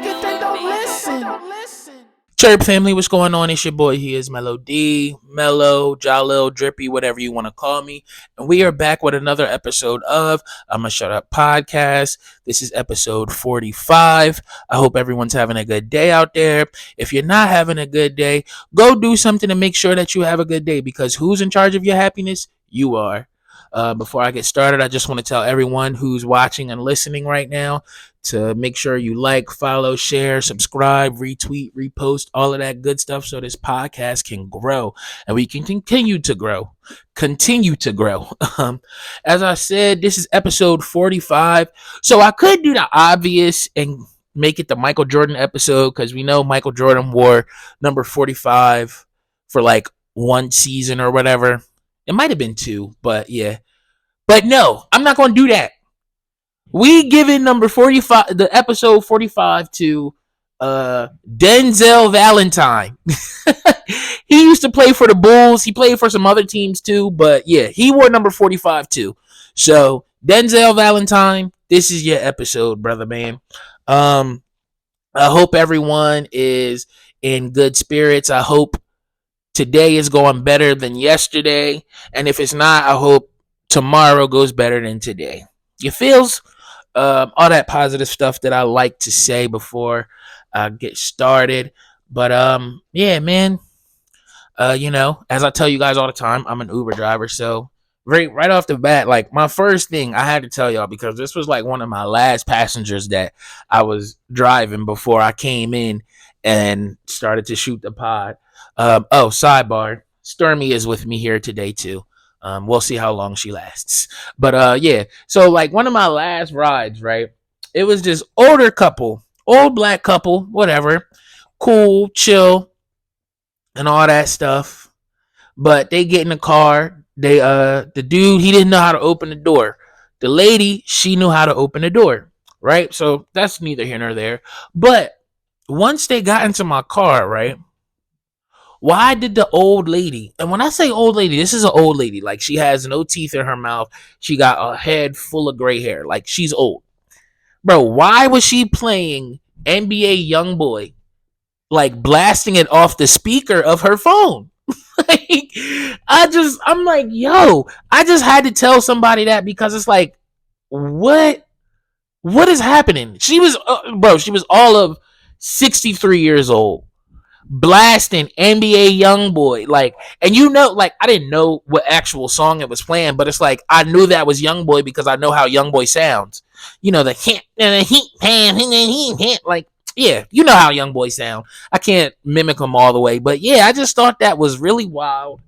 it, then don't listen. Chirp family, what's going on? It's your boy, HeIsMellowD, Mellow, Jalil, Drippy, whatever you want to call me. And we are back with another episode of Ima Shut Up podcast. This is episode 45. I hope everyone's having a good day out there. If you're not having a good day, go do something to make sure that you have a good day, because who's in charge of your happiness? You are. Before I get started, I just want to tell everyone who's watching and listening right now to make sure you like, follow, share, subscribe, retweet, repost, all of that good stuff so this podcast can grow and we can continue to grow. As I said, this is episode 45. So I could do the obvious and make it the Michael Jordan episode, because we know Michael Jordan wore number 45 for like one season or whatever. It might have been two, but yeah. But no, I'm not going to do that. We giving number 45, the episode 45, to Denzel Valentine. He used to play for the Bulls. He played for some other teams too, but yeah, he wore number 45 too. So Denzel Valentine, this is your episode, brother man. I hope everyone is in good spirits. I hope today is going better than yesterday, and if it's not, I hope tomorrow goes better than today. You feels? All that positive stuff that I like to say before I get started. But yeah, man. As I tell you guys all the time, I'm an Uber driver, so right off the bat, like my first thing I had to tell y'all, because this was like one of my last passengers that I was driving before I came in and started to shoot the pod. Sidebar, Stormy is with me here today too. We'll see how long she lasts. But yeah. So like one of my last rides, right? It was this older couple, old black couple, whatever, cool, chill, and all that stuff. But they get in the car. The dude, he didn't know how to open the door. The lady, she knew how to open the door, right? So that's neither here nor there. But once they got into my car, right? Why did the old lady, and when I say old lady, this is an old lady, like she has no teeth in her mouth, she got a head full of gray hair, like she's old. Bro, why was she playing NBA Youngboy, like blasting it off the speaker of her phone? Like, I'm like, yo, I just had to tell somebody that, because it's like, what is happening? She was all of 63 years old, blasting NBA Youngboy, like, and like I didn't know what actual song it was playing, but it's like I knew that was Youngboy because I know how Youngboy sounds. The hint, like, yeah, you know how Youngboy sound. I can't mimic him all the way, but yeah, I just thought that was really wild,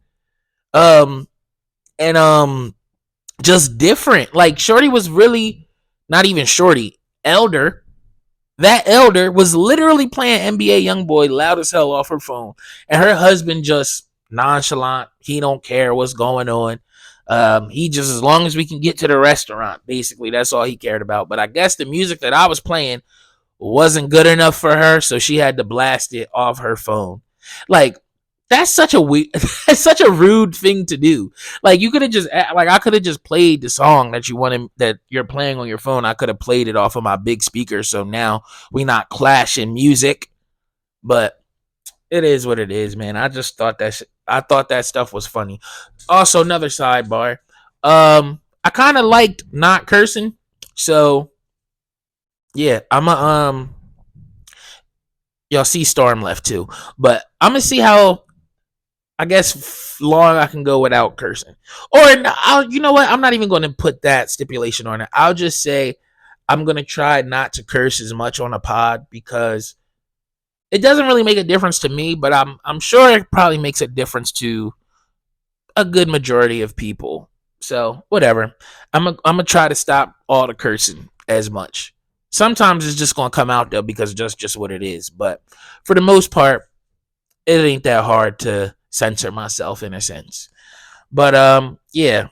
and just different. Like Shorty was really not even Shorty, elder. That elder was literally playing NBA Youngboy loud as hell off her phone. And her husband just nonchalant. He don't care what's going on. He just, as long as we can get to the restaurant, basically, that's all he cared about. But I guess the music that I was playing wasn't good enough for her, so she had to blast it off her phone. Like, that's such a that's such a rude thing to do. Like, you could have just, like, I could have just played the song that that you're playing on your phone. I could have played it off of my big speaker, so now we not clashing music. But it is what it is, man. I just thought I thought that stuff was funny. Also, another sidebar. I kind of liked not cursing, so yeah, y'all see Storm left too, but I'm gonna see how, I guess, long I can go without cursing. Or you know what? I'm not even going to put that stipulation on it. I'll just say I'm going to try not to curse as much on a pod, because it doesn't really make a difference to me, but I'm sure it probably makes a difference to a good majority of people. So whatever. I'm gonna try to stop all the cursing as much. Sometimes it's just going to come out though, because it's just what it is. But for the most part, it ain't that hard to censor myself in a sense. But yeah,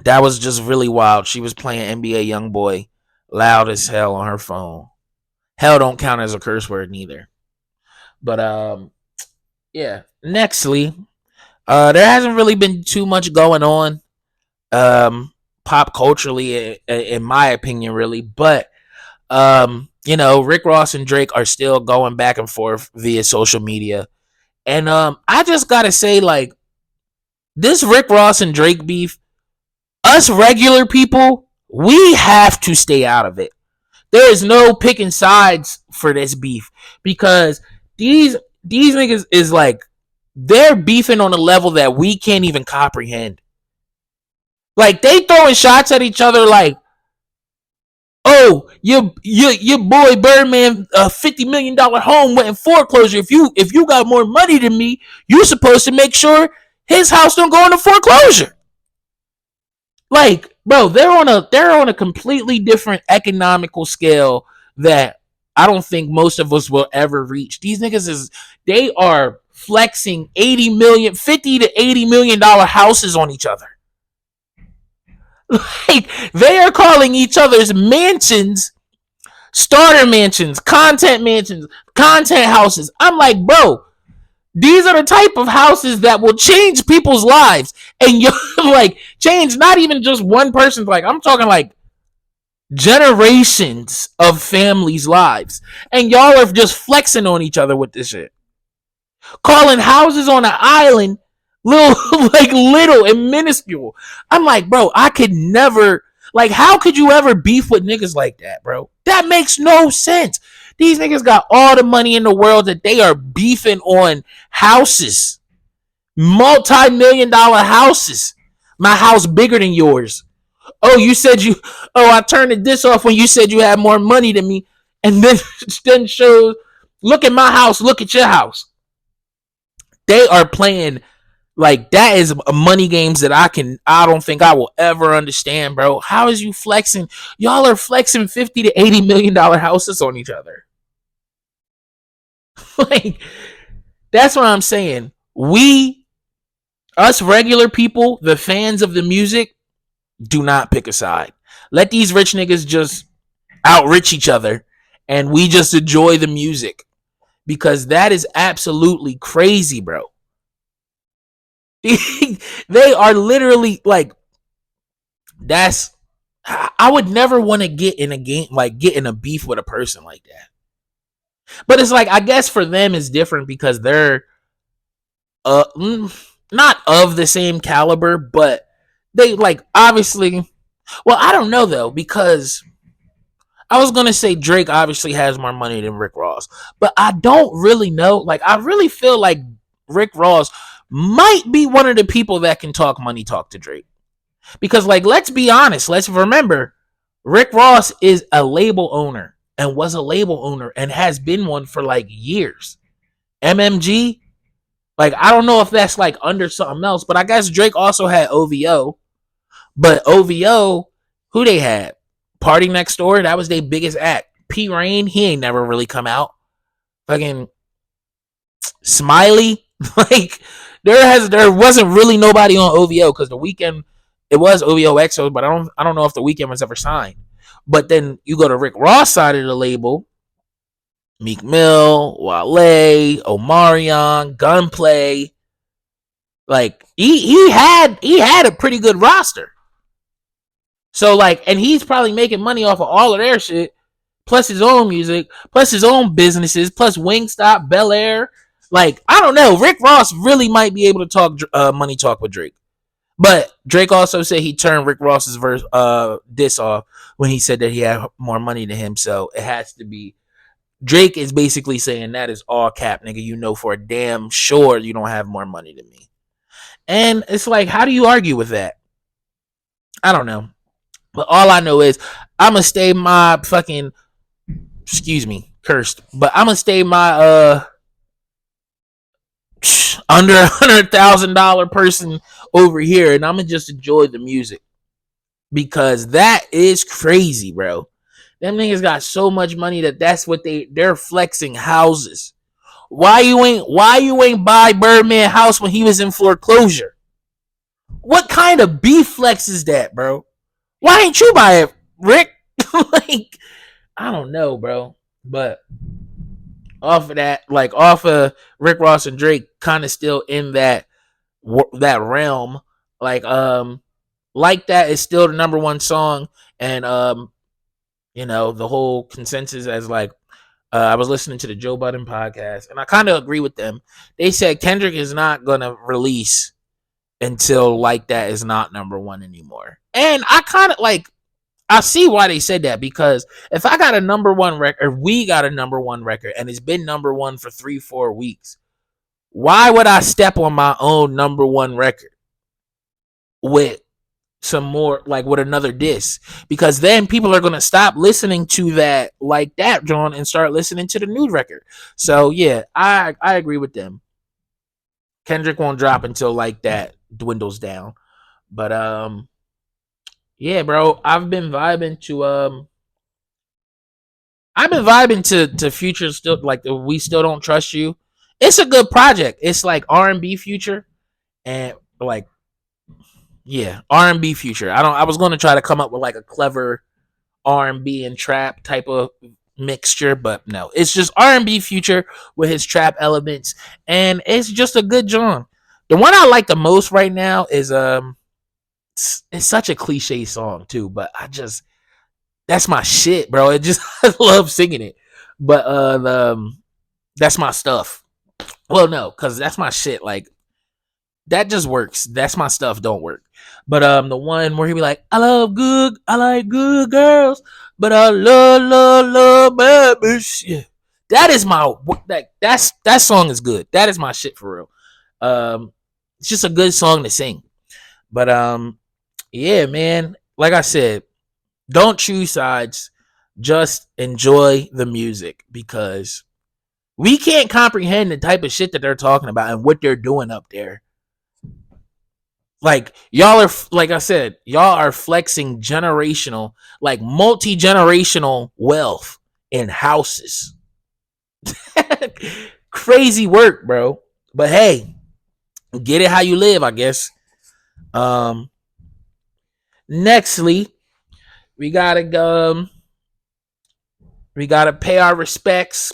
that was just really wild. She was playing NBA Youngboy loud as hell on her phone. Hell don't count as a curse word neither. But yeah. Nextly, there hasn't really been too much going on pop culturally, in my opinion, really. But Rick Ross and Drake are still going back and forth via social media. And I just gotta say, like, this Rick Ross and Drake beef, us regular people, we have to stay out of it. There is no picking sides for this beef because these niggas is like, they're beefing on a level that we can't even comprehend. Like, they throwing shots at each other like, oh, your boy Birdman, $50 million home went in foreclosure. If you got more money than me, you supposed to make sure his house don't go into foreclosure. Like, bro, they're on a completely different economical scale that I don't think most of us will ever reach. These niggas they are flexing 80 million, 50 to 80 million dollar houses on each other. Like, they are calling each other's mansions starter mansions, content houses. I'm like, bro, these are the type of houses that will change people's lives. And you're like, change not even just one person's, like, I'm talking like generations of families' lives. And y'all are just flexing on each other with this shit. Calling houses on an island little and minuscule. I'm like, bro, I could never, like, how could you ever beef with niggas like that, bro? That makes no sense. These niggas got all the money in the world that they are beefing on houses. Multi-million-dollar houses. My house bigger than yours. Oh, I turned this off when you said you had more money than me. And then shows, look at my house, look at your house. They are playing, like, that is a money games that I don't think I will ever understand, bro. How is you flexing? Y'all are flexing 50 to 80 million dollar houses on each other. Like, that's what I'm saying. Us regular people, the fans of the music, do not pick a side. Let these rich niggas just outrich each other and we just enjoy the music, because that is absolutely crazy, bro. They are literally like, I would never want to get in a game, like, get in a beef with a person like that. But it's like, I guess for them it's different because they're not of the same caliber, but they, like, obviously, well, I don't know though, because I was gonna say Drake obviously has more money than Rick Ross, but I don't really know. Like, I really feel like Rick Ross might be one of the people that can talk money talk to Drake. Because, like, let's be honest, let's remember, Rick Ross is a label owner and was a label owner and has been one for like years. MMG, like, I don't know if that's like under something else, but I guess Drake also had OVO. But OVO, who they had? Party Next Door, that was their biggest act. P Rain, he ain't never really come out. Fucking Smiley, like, there wasn't really nobody on OVO, because the weekend, it was OVO XO, but I don't know if the weekend was ever signed. But then you go to Rick Ross side of the label, Meek Mill, Wale, Omarion, Gunplay. Like, he had a pretty good roster. So, like, and he's probably making money off of all of their shit, plus his own music, plus his own businesses, plus Wingstop, Bel Air. Like, I don't know. Rick Ross really might be able to talk money talk with Drake. But Drake also said he turned Rick Ross's diss off when he said that he had more money than him. So it has to be, Drake is basically saying that is all cap, nigga. You know for a damn sure you don't have more money than me. And it's like, how do you argue with that? I don't know. But all I know is I'm going to stay my fucking, excuse me, cursed, but I'm going to stay my under $100,000 person over here, and I'm going to just enjoy the music, because that is crazy, bro. Them niggas got so much money that's what they're flexing houses. Why you ain't buy Birdman house when he was in foreclosure? What kind of beef flex is that, bro? Why ain't you buy it, Rick? Like, I don't know, bro. But off of that, like, off of Rick Ross and Drake, kind of still in that realm. Like that is still the number one song, and the whole consensus as like I was listening to the Joe Budden podcast, and I kind of agree with them. They said Kendrick is not gonna release until Like That is not number one anymore. And I kind of like I see why they said that, because if I got a number one record, we got a number one record, and it's been number one for 3-4 weeks, why would I step on my own number one record with some more, like with another diss? Because then people are gonna stop listening to that Like That John and start listening to the new record. So yeah, I agree with them. Kendrick won't drop until Like That dwindles down. But yeah, bro, I've been vibing to Future, still like the We Still Don't Trust You. It's a good project. It's like R&B Future, and like yeah, R&B Future. I was going to try to come up with like a clever R&B and trap type of mixture, but no. It's just R&B Future with his trap elements, and it's just a good John. The one I like the most right now is it's such a cliche song too, but that's my shit, bro. It just I love singing it. But that's my stuff. Well, no, cuz that's my shit. Like that just works. That's my stuff don't work. But the one where he be like, I like good girls, but I love babies. Yeah. That is my that song is good. That is my shit for real. It's just a good song to sing. But yeah, man. Like I said, don't choose sides. Just enjoy the music, because we can't comprehend the type of shit that they're talking about and what they're doing up there. Like y'all are, like I said, y'all are flexing generational, like multi-generational wealth in houses. Crazy work, bro. But hey, get it how you live, I guess. Um Nextly, we gotta go. We gotta pay our respects,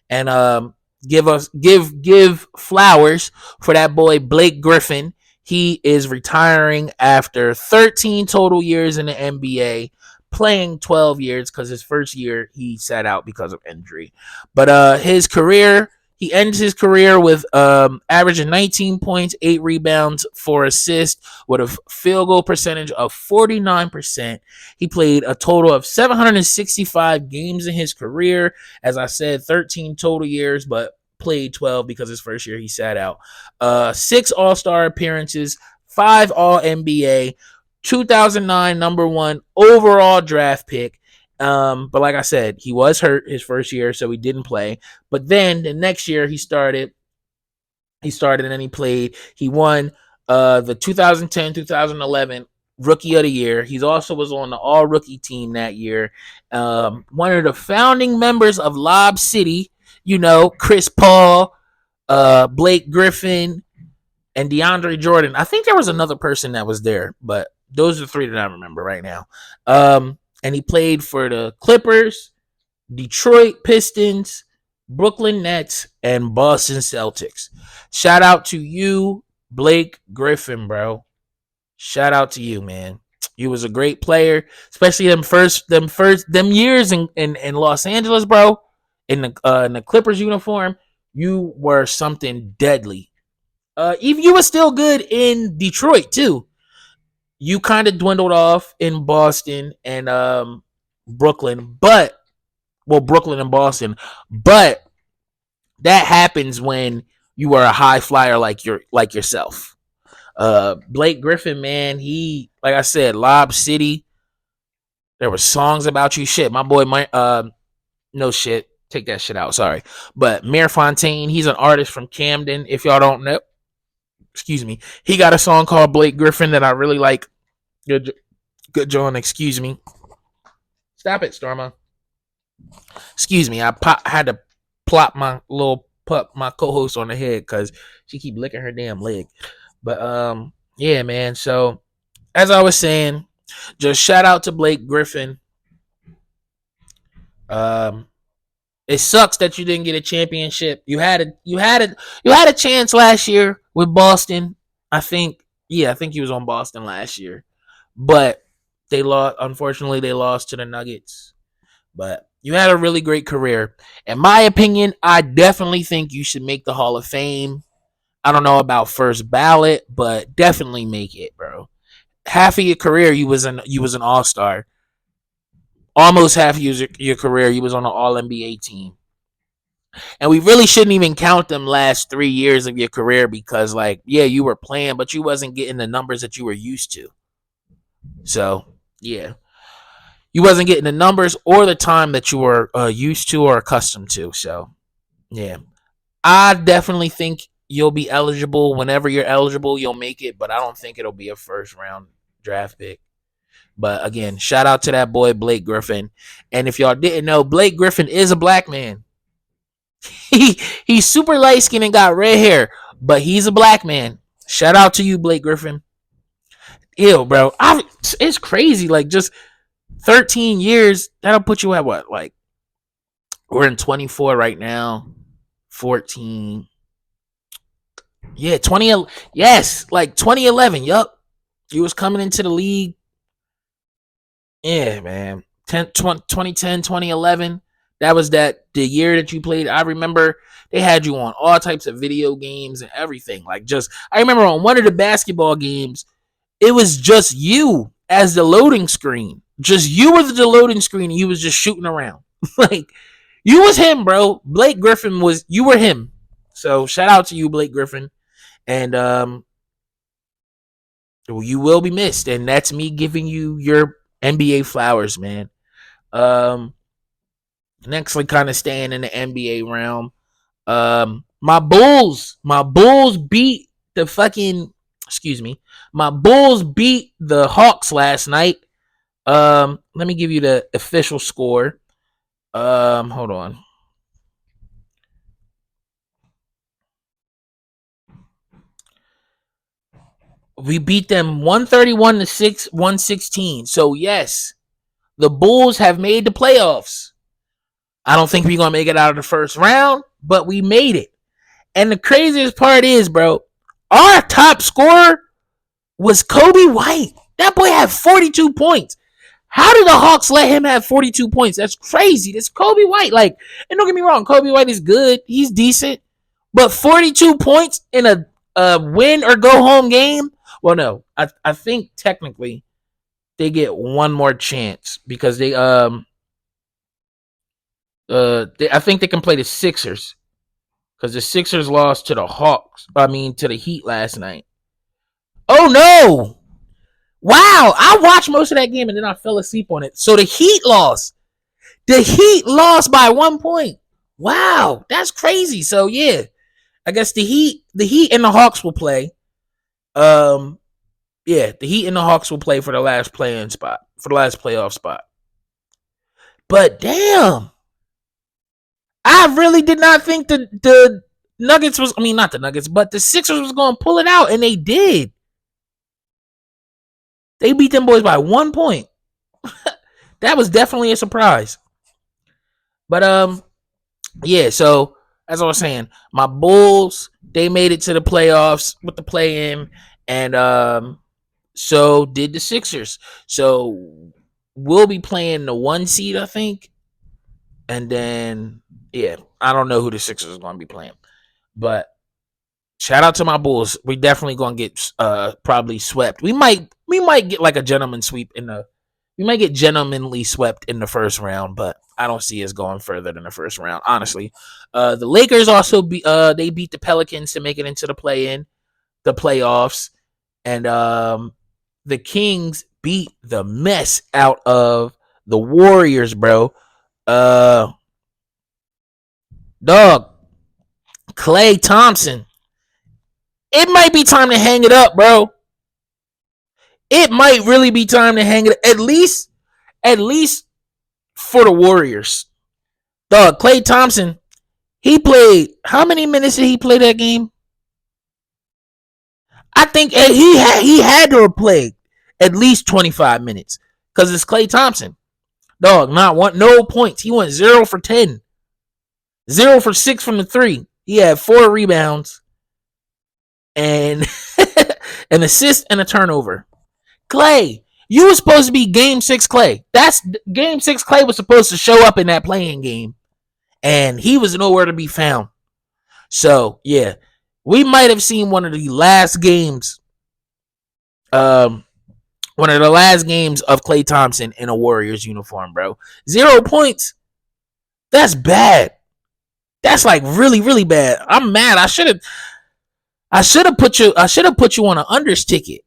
and give flowers for that boy Blake Griffin. He is retiring after 13 total years in the NBA, playing 12 years because his first year he sat out because of injury. But his career, he ends his career with averaging 19 points, 8 rebounds, 4 assists, with a field goal percentage of 49%. He played a total of 765 games in his career. As I said, 13 total years, but played 12 because his first year he sat out. 6 All-Star appearances, 5 All-NBA, 2009 number 1 overall draft pick. But like I said, he was hurt his first year, so he didn't play. But then the next year he started and then he played. He won the 2010-2011 Rookie of the Year. He also was on the All Rookie team that year. One of the founding members of Lob City. Chris Paul, Blake Griffin, and DeAndre Jordan. I think there was another person that was there, but those are the 3 that I remember right now. And he played for the Clippers, Detroit Pistons, Brooklyn Nets, and Boston Celtics. Shout out to you, Blake Griffin, bro. Shout out to you, man. You was a great player, especially them years in Los Angeles, bro. In the Clippers uniform, you were something deadly. Even you were still good in Detroit too. You kind of dwindled off in Boston and Brooklyn, Brooklyn and Boston, but that happens when you are a high flyer like yourself. Blake Griffin, man, he, like I said, Lob City. There were songs about you. Shit, my boy, no shit. Take that shit out. Sorry, but Mayor Fontaine, he's an artist from Camden. If y'all don't know, excuse me, he got a song called Blake Griffin that I really like. Good John. Excuse me. Stop it, Storma. Excuse me. I had to plop my co-host on the head because she keep licking her damn leg. But yeah, man. So as I was saying, just shout out to Blake Griffin. It sucks that you didn't get a championship. You had a chance last year with Boston. I think he was on Boston last year. But They lost. Unfortunately, they lost to the Nuggets. But you had a really great career. In my opinion, I definitely think you should make the Hall of Fame. I don't know about first ballot, but definitely make it, bro. Half of your career, you was an All Star. Almost half of your career, you was on an All NBA team. And we really shouldn't even count them last 3 years of your career because, like, yeah, you were playing, but you wasn't getting the numbers that you were used to. So, yeah, you wasn't getting the numbers or the time that you were used to or accustomed to. So, yeah, I definitely think you'll be eligible. Whenever you're eligible, you'll make it, but I don't think it'll be a first round draft pick. But again, shout out to that boy Blake Griffin. And if y'all didn't know, Blake Griffin is a black man. He's super light skinned and got red hair, but he's a black man. Shout out to you, Blake Griffin. Ew, bro. It's crazy. Like, just 13 years, that'll put you at what? Like, we're in 24 right now. 14. Yeah, 20. Yes, like 2011. Yup. You was coming into the league. Yeah, man. 2010, 2011. That was the year that you played. I remember they had you on all types of video games and everything. Like, just, I remember on one of the basketball games, it was just you as the loading screen. Just you were the loading screen and you was just shooting around. Like, you was him, bro. Blake Griffin you were him. So shout out to you, Blake Griffin. And you will be missed. And that's me giving you your NBA flowers, man. Next, like, kind of staying in the NBA realm. My Bulls beat the fucking, excuse me. My Bulls beat the Hawks last night. Let me give you the official score. Hold on. We beat them 131 to 116. So yes, the Bulls have made the playoffs. I don't think we're gonna make it out of the first round, but we made it. And the craziest part is, bro, our top scorer was Kobe White. That boy had 42 points. How did the Hawks let him have 42 points? That's crazy. That's Kobe White. Like, and don't get me wrong, Kobe White is good. He's decent. But 42 points in a win or go home game? Well, no. I think technically they get one more chance because I think they can play the Sixers. Because the Sixers lost to the to the Heat last night. Oh, no. Wow. I watched most of that game and then I fell asleep on it. So the Heat lost. The Heat lost by 1 point. Wow. That's crazy. So, yeah. I guess the Heat and the Hawks will play. Yeah, the Heat and the Hawks will play for the last playoff spot. But damn. I really did not think the Nuggets not the Nuggets, but the Sixers was going to pull it out, and they did. They beat them boys by 1 point. That was definitely a surprise. But, yeah, so as I was saying, my Bulls, they made it to the playoffs with the play-in, and so did the Sixers. So we'll be playing the 1 seed, I think, and then, yeah, I don't know who the Sixers are going to be playing. But shout out to my Bulls. We definitely going to get probably swept. We might get like a gentleman sweep we might get gentlemanly swept in the first round, but I don't see us going further than the first round, honestly. The Lakers also they beat the Pelicans to make it into the playoffs, and the Kings beat the mess out of the Warriors, bro. Dog, Klay Thompson. It might be time to hang it up, bro. It might really be time to hang it, at least for the Warriors. Dog, Klay Thompson, he played, how many minutes did he play that game? I think he had to have played at least 25 minutes because it's Klay Thompson. Dog, no points. He went 0 for 10. 0 for 6 from the 3. He had 4 rebounds and an assist and a turnover. Klay, You were supposed to be Game 6 Clay. That's Game 6 Clay was supposed to show up in that playing game, and he was nowhere to be found. So yeah, we might have seen one of the last games, one of the last games of Klay Thompson in a Warriors uniform, bro. 0 points. That's bad. That's like really, really bad. I'm mad. I should have put you on an unders ticket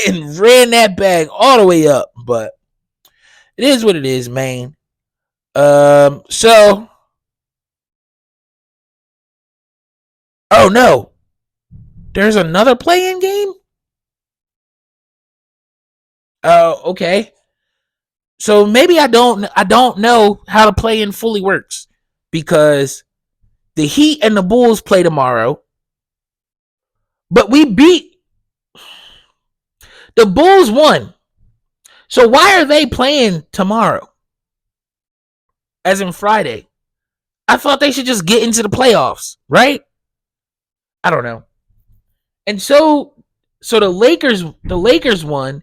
and ran that bag all the way up. But it is what it is, man. So oh no. There's another play-in game? Oh, okay. So maybe I don't know how the play-in fully works, because the Heat and the Bulls play tomorrow. But we beat the Bulls won. So why are they playing tomorrow? As in Friday. I thought they should just get into the playoffs, right? I don't know. And so the Lakers won.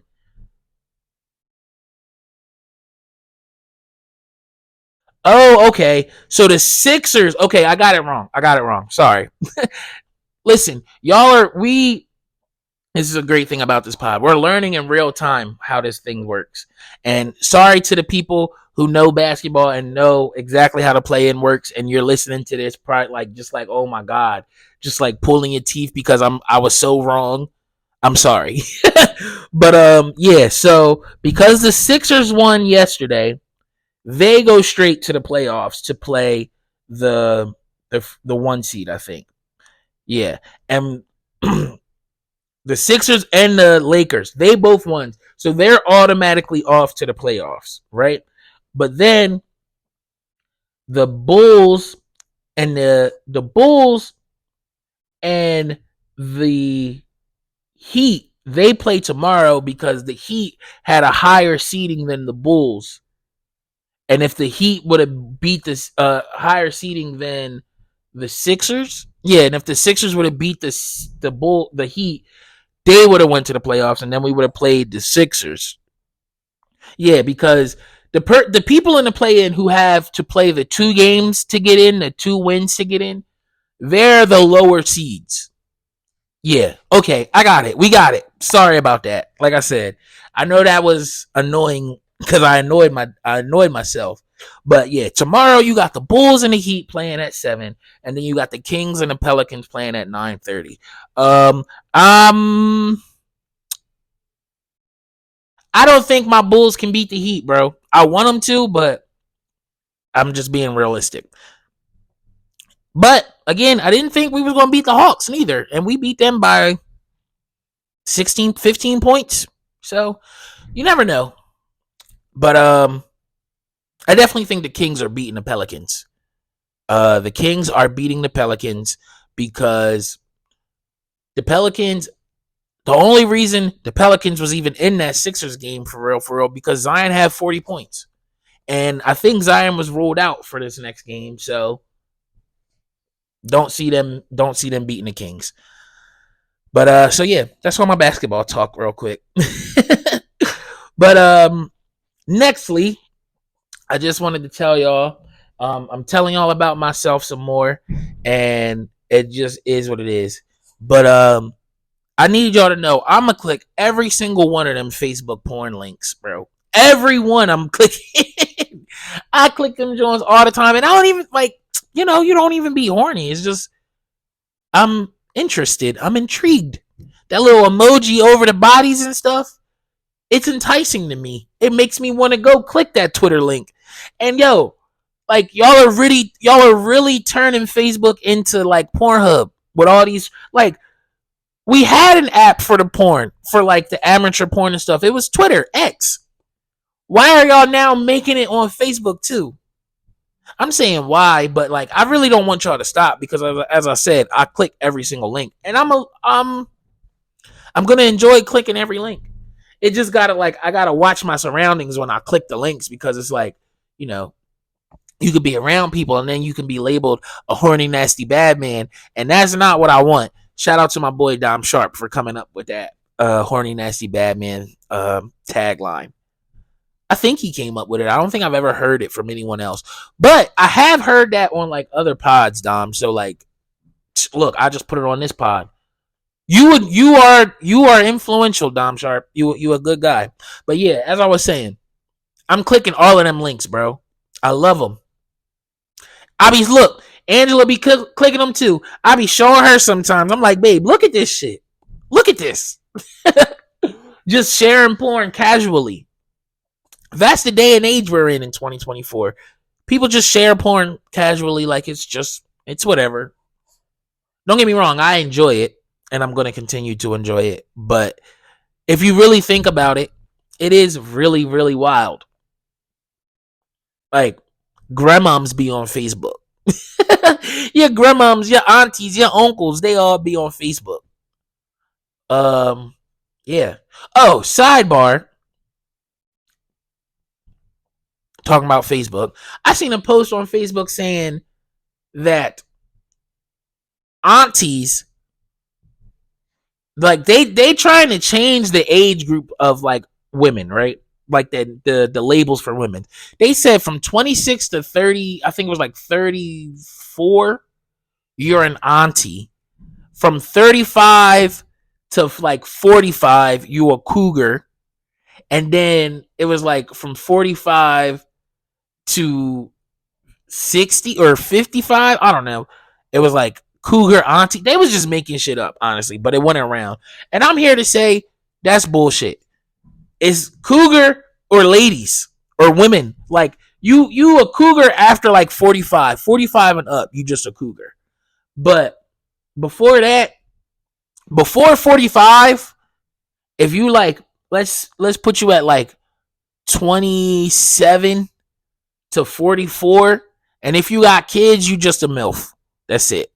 Oh, okay. So the Sixers, okay, I got it wrong. Sorry. Listen, this is a great thing about this pod. We're learning in real time how this thing works. And sorry to the people who know basketball and know exactly how the play-in works, and you're listening to this probably like, oh my God, just like pulling your teeth because I was so wrong. I'm sorry. But yeah, so because the Sixers won yesterday, they go straight to the playoffs to play the 1 seed, I think. Yeah. And the Sixers and the Lakers, they both won. So they're automatically off to the playoffs, right? But then the Bulls and the Bulls and the Heat, they play tomorrow because the Heat had a higher seeding than the Bulls. And if the Heat would have beat this higher seeding than the Sixers, yeah, and if the Sixers would have beat the Heat, they would have went to the playoffs, and then we would have played the Sixers. Yeah, because the people in the play-in who have to play the 2 games to get in, the 2 wins to get in, they're the lower seeds. Yeah, okay, I got it. We got it. Sorry about that. Like I said, I know that was annoying because I annoyed myself. But yeah, tomorrow you got the Bulls and the Heat playing at 7, and then you got the Kings and the Pelicans playing at 9:30. I don't think my Bulls can beat the Heat, bro. I want them to, but I'm just being realistic. But again, I didn't think we were going to beat the Hawks neither, and we beat them by 16, 15 points. So you never know. But I definitely think the Kings are beating the Pelicans. The Kings are beating the Pelicans because the Pelicans, the only reason the Pelicans was even in that Sixers game for real, because Zion had 40 points. And I think Zion was ruled out for this next game, so don't see them beating the Kings. But so yeah, that's all my basketball talk real quick. But nextly, I just wanted to tell y'all, I'm telling y'all about myself some more, and it just is what it is. But I need y'all to know I'm gonna click every single one of them Facebook porn links, bro. Every one I'm clicking. I click them joints all the time, and I don't even you don't even be horny. It's just I'm interested. I'm intrigued. That little emoji over the bodies and stuff, it's enticing to me. It makes me want to go click that Twitter link. And y'all are really turning Facebook into like Pornhub with all these we had an app for the porn, for like the amateur porn and stuff. It was Twitter, X. Why are y'all now making it on Facebook too? I'm saying why, but I really don't want y'all to stop because as I said, I click every single link, and I'm gonna enjoy clicking every link. It just I gotta watch my surroundings when I click the links, because it's you could be around people and then you can be labeled a horny, nasty, bad man, and that's not what I want. Shout out to my boy Dom Sharp for coming up with that. horny nasty bad man tagline. I think he came up with it. I don't think I've ever heard it from anyone else, but I have heard that on like other pods, Dom. So like, look, I just put it on this pod. You are influential, Dom Sharp. You a good guy. But yeah, as I was saying, I'm clicking all of them links, bro. I love them. I be look, Angela be clicking them too. I be showing her sometimes. I'm like, babe, look at this shit. Look at this. Just sharing porn casually. That's the day and age we're in 2024. People just share porn casually like it's whatever. Don't get me wrong, I enjoy it and I'm going to continue to enjoy it. But if you really think about it, it is really, really wild. Like, grandmoms be on Facebook. Your grandmoms, your aunties, your uncles, they all be on Facebook. Yeah. Oh, sidebar. Talking about Facebook. I seen a post on Facebook saying that aunties, like they trying to change the age group of like women, right? Like the labels for women. They said from 26 to 30, I think it was like 34, you're an auntie. From 35 to like 45, you a cougar. And then it was like from 45 to 60 or 55, I don't know. It was like cougar auntie. They was just making shit up, honestly, but it went around. And I'm here to say that's bullshit. It's cougar or ladies or women. Like you a cougar after like 45 and up, you just a cougar. But before that, before 45, if you like, let's put you at like 27 to 44, and if you got kids, you just a MILF. That's it.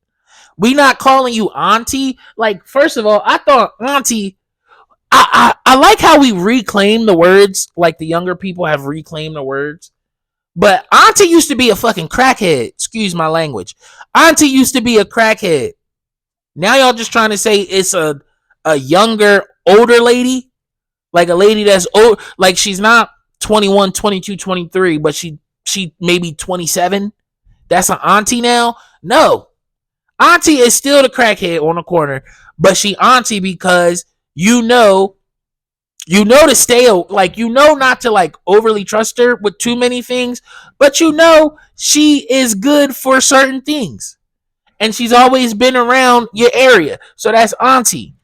We not calling you auntie. Like, first of all, I thought auntie, I like how we reclaim the words, like the younger people have reclaimed the words. But auntie used to be a fucking crackhead. Excuse my language. Auntie used to be a crackhead. Now y'all just trying to say it's a younger, older lady. Like a lady that's old. Like she's not 21, 22, 23, but she maybe 27. That's an auntie now? No. Auntie is still the crackhead on the corner, but she auntie because you know to stay, like, you know, not to like overly trust her with too many things, but you know she is good for certain things, and she's always been around your area, so that's auntie.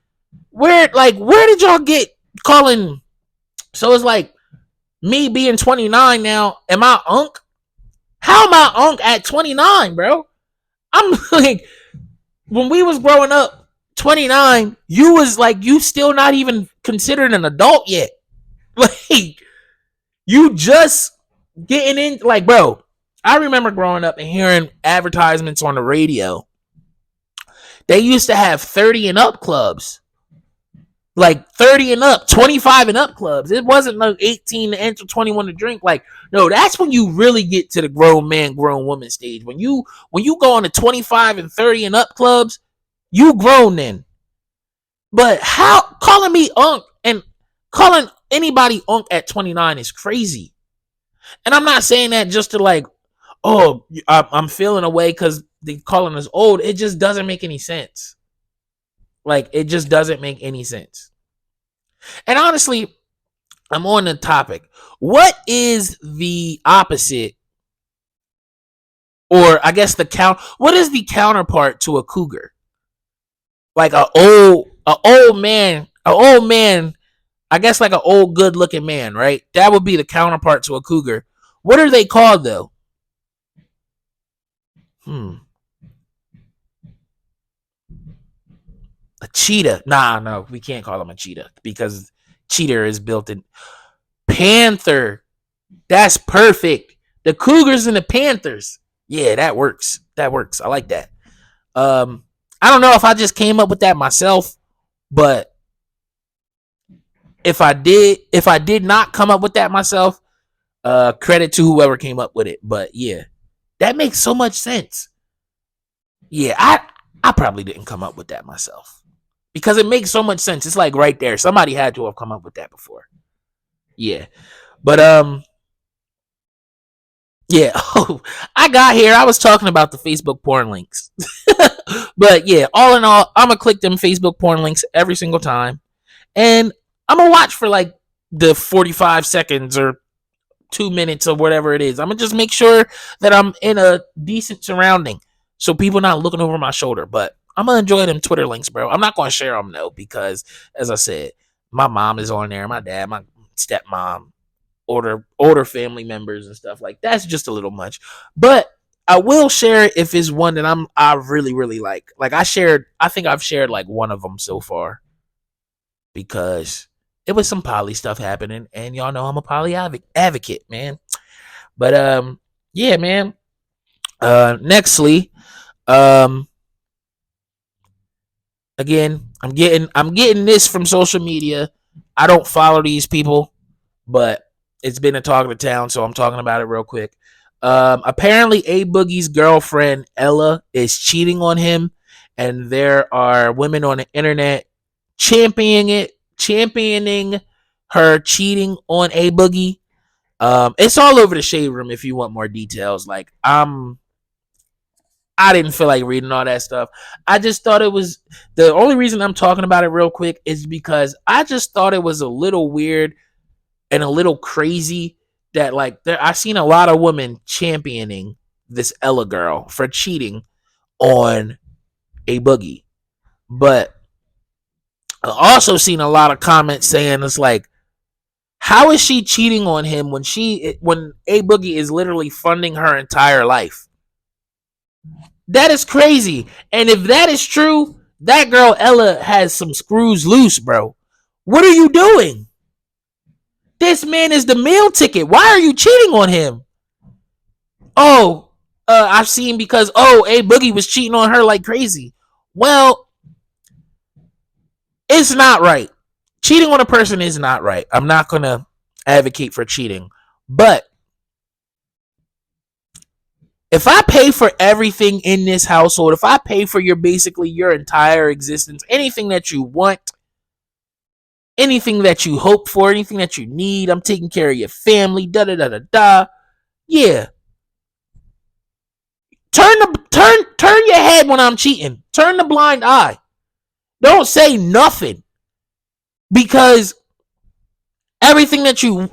Where did y'all get calling? So it's like me being 29 now. Am I unk? How am I unk at 29, bro? I'm like, when we was growing up, 29, you was like, you still not even considered an adult yet. Like, you just getting in. Like, bro, I remember growing up and hearing advertisements on the radio. They used to have 30 and up clubs. Like 30 and up, 25 and up clubs. It wasn't like 18 to enter, 21 to drink. Like, no, that's when you really get to the grown man, grown woman stage. When you go on the 25 and 30 and up clubs, you grown then. But how calling me unk and calling anybody unk at 29 is crazy. And I'm not saying that just to like, oh, I'm feeling away because they calling us old. It just doesn't make any sense. Like, it just doesn't make any sense. And honestly, I'm on the topic. What is the opposite, or I guess what is the counterpart to a cougar? Like a old man, I guess like an old good looking man, right? That would be the counterpart to a cougar. What are they called though? A cheetah. Nah, no, we can't call him a cheetah because cheetah is built in. Panther. That's perfect. The cougars and the panthers. Yeah, that works. That works. I like that. I don't know if I just came up with that myself, but if I did not come up with that myself, credit to whoever came up with it. But yeah, that makes so much sense. Yeah, I probably didn't come up with that myself. because it makes so much sense. It's like right there. Somebody had to have come up with that before. Yeah. But yeah. Oh, I got here. I was talking about the Facebook porn links. But yeah, all in all, I'm gonna click them Facebook porn links every single time. And I'm gonna watch for like the 45 seconds or 2 minutes or whatever it is. I'm gonna just make sure that I'm in a decent surrounding so people not looking over my shoulder. But I'm gonna enjoy them Twitter links, bro. I'm not gonna share them though, because as I said, my mom is on there, my dad, my stepmom, older family members and stuff. Like, that's just a little much. But I will share it if it's one that I really, really like. Like, I think I've shared like one of them so far, because it was some poly stuff happening, and y'all know I'm a poly advocate, man. But yeah, man. Nextly, um, again, I'm getting this from social media. I don't follow these people, but it's been a talk of the town, so I'm talking about it real quick. Apparently, A Boogie's girlfriend Ella is cheating on him, and there are women on the internet championing her cheating on A Boogie. It's all over the shade room if you want more details. Like, I didn't feel like reading all that stuff. I just thought it was, the only reason I'm talking about it real quick is because I just thought it was a little weird and a little crazy that, like, I've seen a lot of women championing this Ella girl for cheating on A Boogie, but I also seen a lot of comments saying it's like, how is she cheating on him when A Boogie is literally funding her entire life? That is crazy. And if that is true, that girl Ella has some screws loose, bro. What are you doing? This man is the meal ticket. Why are you cheating on him? Oh, I've seen because A Boogie was cheating on her like crazy. Well, it's not right. Cheating on a person is not right. I'm not gonna advocate for cheating, but if I pay for everything in this household, if I pay for your entire existence, anything that you want, anything that you hope for, anything that you need, I'm taking care of your family, da da da da da. Yeah. Turn your head when I'm cheating. Turn the blind eye. Don't say nothing. Because everything that you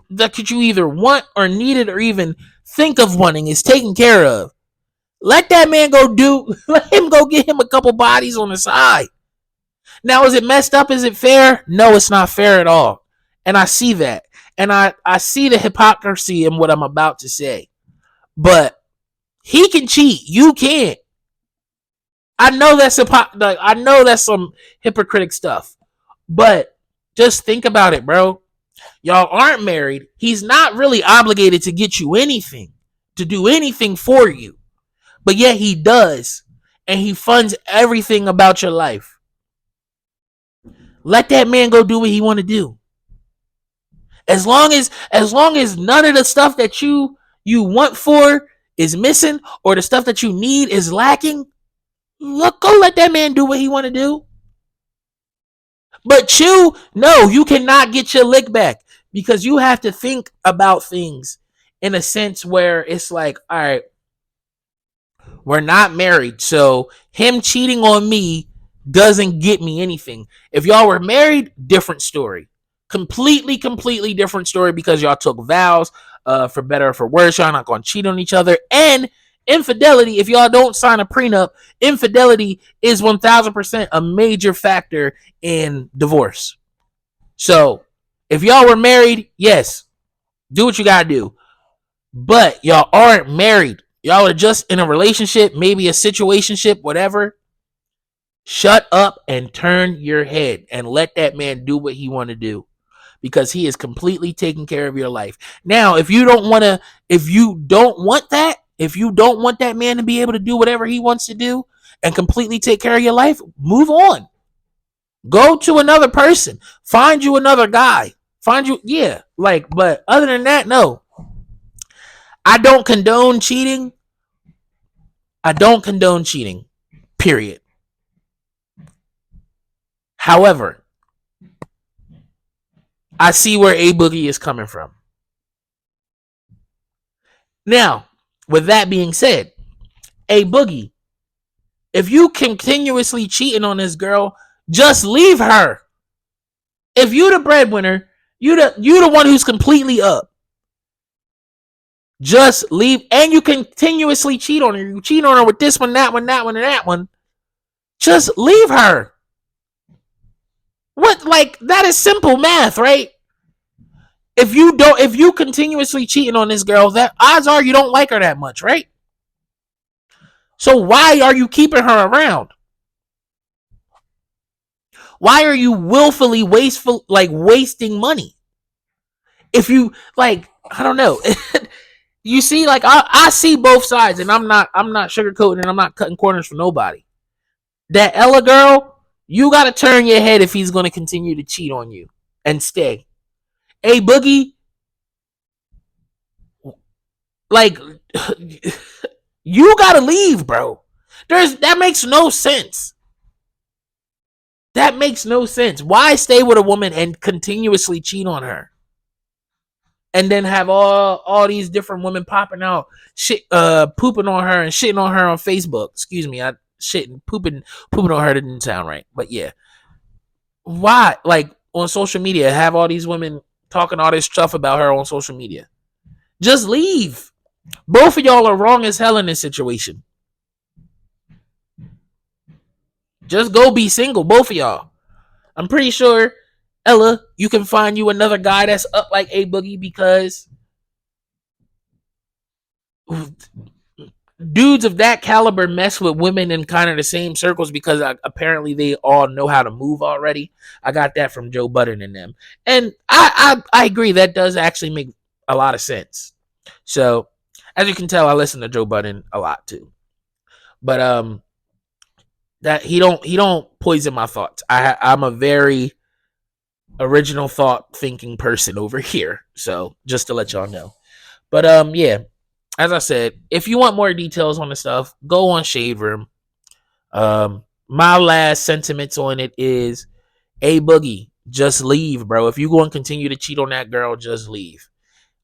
either want or needed or even think of wanting is taken care of. Let that man let him go get him a couple bodies on the side. Now, is it messed up? Is it fair? No, it's not fair at all. And I see that. And I see the hypocrisy in what I'm about to say. But he can cheat. You can't. I know that's some hypocritic stuff. But just think about it, bro. Y'all aren't married. He's not really obligated to get you anything, to do anything for you. But yet he does. And he funds everything about your life. Let that man go do what he want to do. As long as none of the stuff that you want for is missing, or the stuff that you need is lacking, go let that man do what he want to do. But you cannot get your lick back, because you have to think about things in a sense where it's like, all right, we're not married, so him cheating on me doesn't get me anything. If y'all were married, different story. Completely different story, because y'all took vows, for better or for worse. Y'all not going to cheat on each other. And infidelity, if y'all don't sign a prenup, infidelity is 1000% a major factor in divorce. So if y'all were married, yes, do what you got to do. But y'all aren't married. Y'all are just in a relationship, maybe a situationship, whatever. Shut up and turn your head and let that man do what he want to do, because he is completely taking care of your life. Now, if you don't want that man to be able to do whatever he wants to do and completely take care of your life, move on. Go to another person. Find you another guy. But other than that, no. I don't condone cheating. Period. However, I see where A Boogie is coming from. Now, with that being said, A Boogie, if you continuously cheating on this girl, just leave her. If you the breadwinner, you the one who's completely up. Just leave, and you continuously cheat on her. You cheat on her with this one, that one, that one, and that one. Just leave her. What, like, that is simple math, right? If you continuously cheating on this girl, that odds are you don't like her that much, right? So why are you keeping her around? Why are you willfully wasting money? If you, like, I don't know. You see, like, I see both sides, and I'm not sugarcoating, and I'm not cutting corners for nobody. That Ella girl, you gotta turn your head if he's gonna continue to cheat on you and stay. A Boogie, like, you gotta leave, bro. That makes no sense. That makes no sense. Why stay with a woman and continuously cheat on her? And then have all these different women popping out, pooping on her and shitting on her on Facebook. Excuse me, pooping on her didn't sound right, but yeah. Why, like, on social media, have all these women talking all this stuff about her on social media? Just leave. Both of y'all are wrong as hell in this situation. Just go be single, both of y'all. I'm pretty sure, Ella, you can find you another guy that's up like A Boogie, because dudes of that caliber mess with women in kind of the same circles because apparently they all know how to move already. I got that from Joe Budden and them. And I agree, that does actually make a lot of sense. So, as you can tell, I listen to Joe Budden a lot too. But that he don't poison my thoughts. I'm a very original thought thinking person over here. So, just to let y'all know. But yeah, as I said, if you want more details on the stuff, go on Shade Room. My last sentiments on it is, A Boogie, just leave, bro. If you go and continue to cheat on that girl, just leave.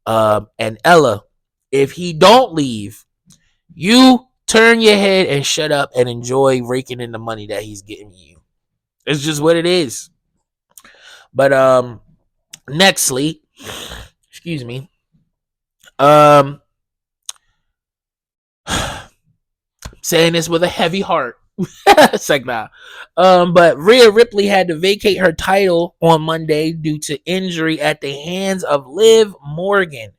And Ella, if he don't leave, you turn your head and shut up and enjoy raking in the money that he's getting you. It's just what it is. But nextly, excuse me. Saying this with a heavy heart. It's like, nah. But Rhea Ripley had to vacate her title on Monday due to injury at the hands of Liv Morgan.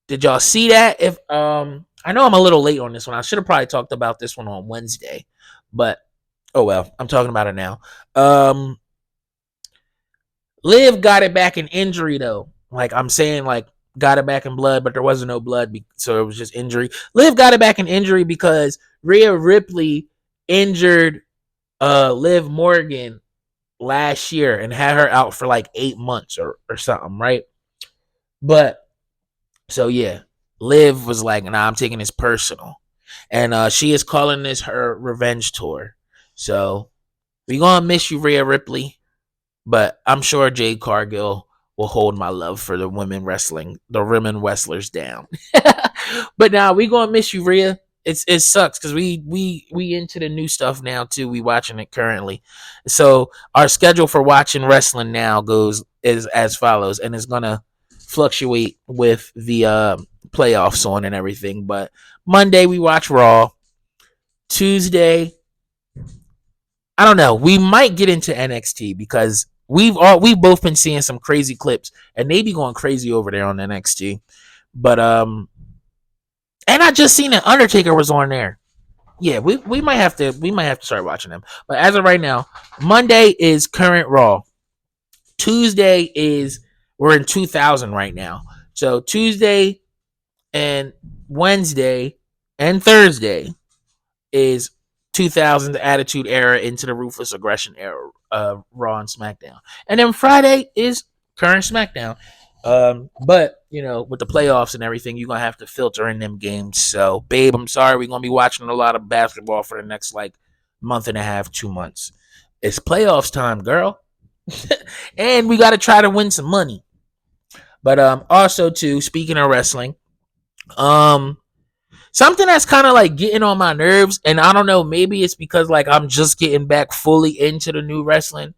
Did y'all see that? If I know I'm a little late on this one. I should have probably talked about this one on Wednesday, but oh well, I'm talking about it now. Liv got it back in injury though. Like I'm saying, like got it back in blood, but there wasn't no blood, so it was just injury. Liv got it back in injury because Rhea Ripley injured Liv Morgan last year and had her out for like 8 months or something, right? But so yeah, Liv was like, nah, I'm taking this personal. And she is calling this her revenge tour. So we gonna miss you, Rhea Ripley. But I'm sure Jade Cargill will hold my love for the women wrestlers down. But now we gonna miss you, Rhea. It sucks because we into the new stuff now too. We watching it currently. So our schedule for watching wrestling now is as follows, and it's gonna fluctuate with the playoffs on and everything. But Monday we watch Raw. Tuesday, I don't know. We might get into NXT because we've both been seeing some crazy clips, and they be going crazy over there on NXT. But and I just seen that Undertaker was on there. Yeah, we might have to start watching them. But as of right now, Monday is current Raw. Tuesday is we're in 2000 right now. So Tuesday and Wednesday and Thursday is 2000 Attitude Era into the Ruthless Aggression Era, Raw and SmackDown. And then Friday is current SmackDown. But, you know, with the playoffs and everything, you're going to have to filter in them games. So, babe, I'm sorry. We're going to be watching a lot of basketball for the next, like, month and a half, 2 months. It's playoffs time, girl. And we got to try to win some money. But also too, speaking of wrestling, something that's kind of like getting on my nerves, and I don't know, maybe it's because like I'm just getting back fully into the new wrestling,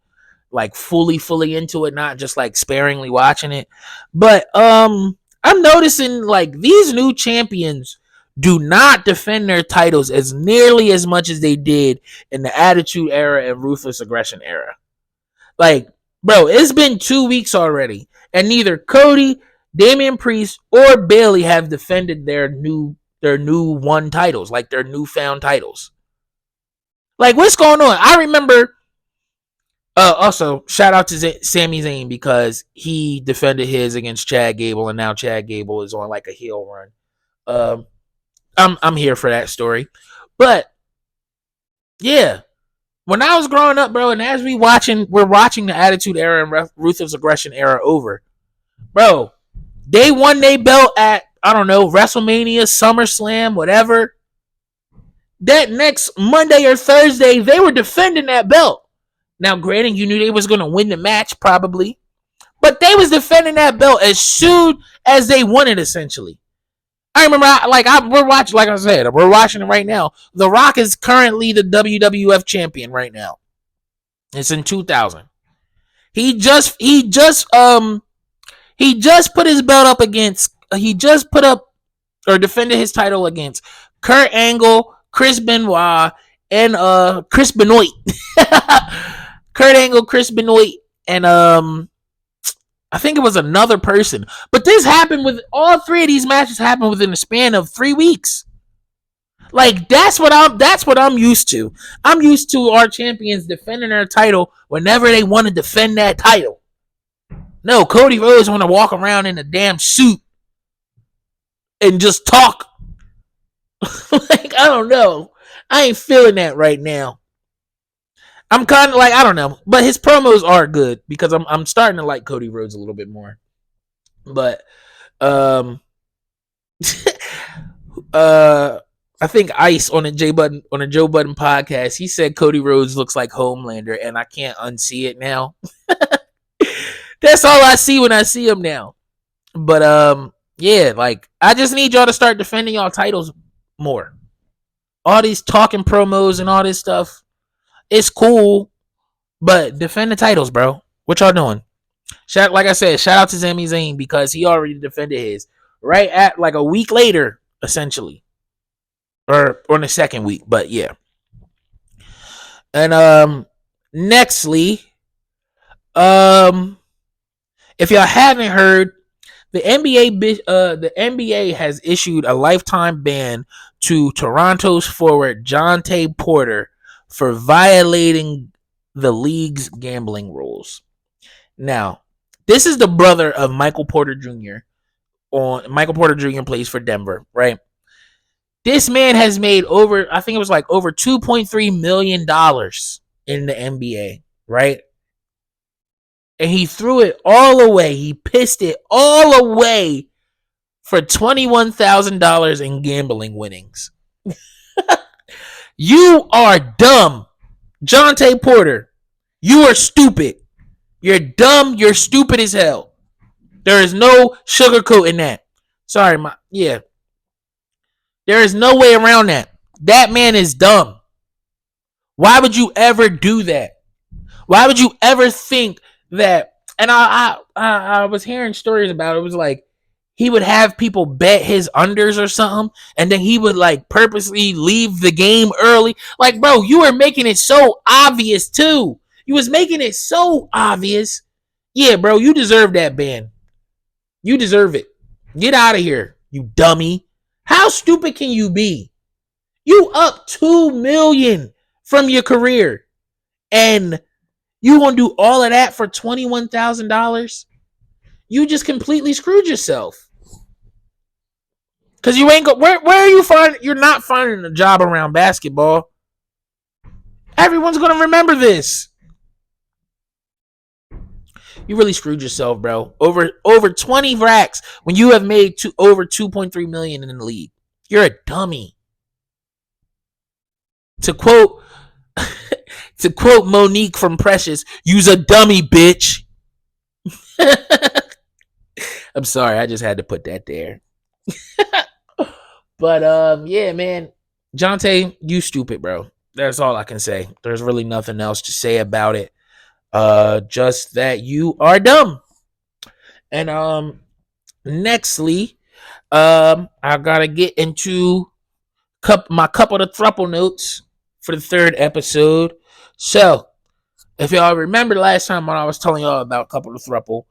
like fully into it, not just like sparingly watching it. But I'm noticing like these new champions do not defend their titles as nearly as much as they did in the Attitude Era and Ruthless Aggression Era. Like, bro, it's been 2 weeks already, and neither Cody, Damian Priest, or Bayley have defended their new one titles, like their newfound titles. Like, what's going on? I remember. Also, shout out to Sami Zayn because he defended his against Chad Gable, and now Chad Gable is on like a heel run. I'm here for that story, but yeah, when I was growing up, bro, and as we're watching the Attitude Era and Ruthless Aggression Era over, bro. They won their belt at, I don't know, WrestleMania, SummerSlam, whatever. That next Monday or Thursday, they were defending that belt. Now, granted, you knew they was going to win the match, probably. But they was defending that belt as soon as they won it, essentially. I remember, we're watching, like I said, we're watching it right now. The Rock is currently the WWF champion right now. It's in 2000. He just put his belt up against. He just put up or defended his title against Kurt Angle, Chris Benoit, and Chris Benoit. Kurt Angle, Chris Benoit, and I think it was another person. But this happened with all three of these matches happened within the span of 3 weeks. Like that's what I'm used to. I'm used to our champions defending their title whenever they want to defend that title. No, Cody Rhodes want to walk around in a damn suit and just talk. Like, I don't know. I ain't feeling that right now. I'm kind of like, I don't know. But his promos are good because I'm starting to like Cody Rhodes a little bit more. But I think Ice on the Joe Budden podcast, he said Cody Rhodes looks like Homelander, and I can't unsee it now. That's all I see when I see him now. But yeah, like I just need y'all to start defending y'all titles more. All these talking promos and all this stuff, it's cool, but defend the titles, bro. What y'all doing? Like I said, shout out to Sami Zayn because he already defended his right at like a week later, essentially, or on the second week. But yeah, and nextly, if y'all haven't heard, the NBA has issued a lifetime ban to Toronto's forward Jontay Porter for violating the league's gambling rules. Now, this is the brother of Michael Porter Jr. Michael Porter Jr. plays for Denver, right? This man has made over $2.3 million in the NBA, right? And he threw it all away. He pissed it all away for $21,000 in gambling winnings. You are dumb. Jontay Porter, you are stupid. You're dumb. You're stupid as hell. There is no sugarcoating that. Sorry, there is no way around that. That man is dumb. Why would you ever do that? Why would you ever think that? And I was hearing stories about it. It was like he would have people bet his unders or something, and then he would like purposely leave the game early. Like, bro, you were making it so obvious too. You was making it so obvious. Yeah, bro, you deserve that ban. You deserve it. Get out of here, you dummy. How stupid can you be? You up $2 million from your career, and you gonna do all of that for $21,000? You just completely screwed yourself. Cause you ain't go. Where are you finding? You're not finding a job around basketball. Everyone's gonna remember this. You really screwed yourself, bro. Over 20 racks when you have made over 2.3 million in the league. You're a dummy. To quote To quote Monique from Precious, "Use a dummy, bitch." I'm sorry, I just had to put that there. But yeah, man, Jontay, you stupid, bro. That's all I can say. There's really nothing else to say about it. Just that you are dumb. And nextly, I gotta get into my couple of throuple notes for the third episode. So, if y'all remember last time when I was telling y'all about couple of throuple,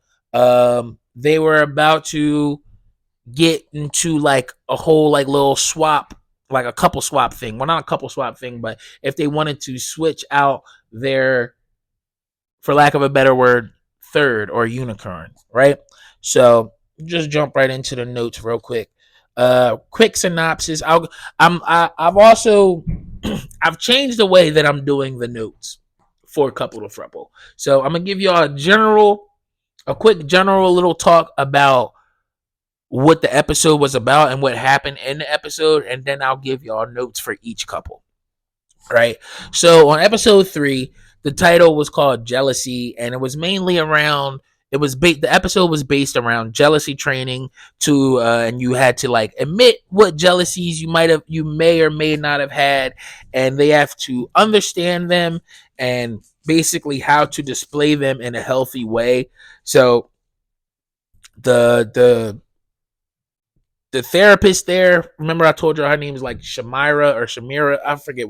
they were about to get into like a whole like little swap, like a couple swap thing. Well, not a couple swap thing, but if they wanted to switch out their, for lack of a better word, third or unicorn, right? So just jump right into the notes real quick. Quick synopsis. I've also I've changed the way that I'm doing the notes for a couple of throuple. So I'm gonna give y'all a quick general little talk about what the episode was about and what happened in the episode, and then I'll give y'all notes for each couple. Right. So on episode 3, the title was called Jealousy, and it was mainly around. The episode was based around jealousy training to, and you had to like admit what jealousies you may or may not have had, and they have to understand them and basically how to display them in a healthy way. So the the therapist there, remember I told you her name is like Shamira or Shamira. I forget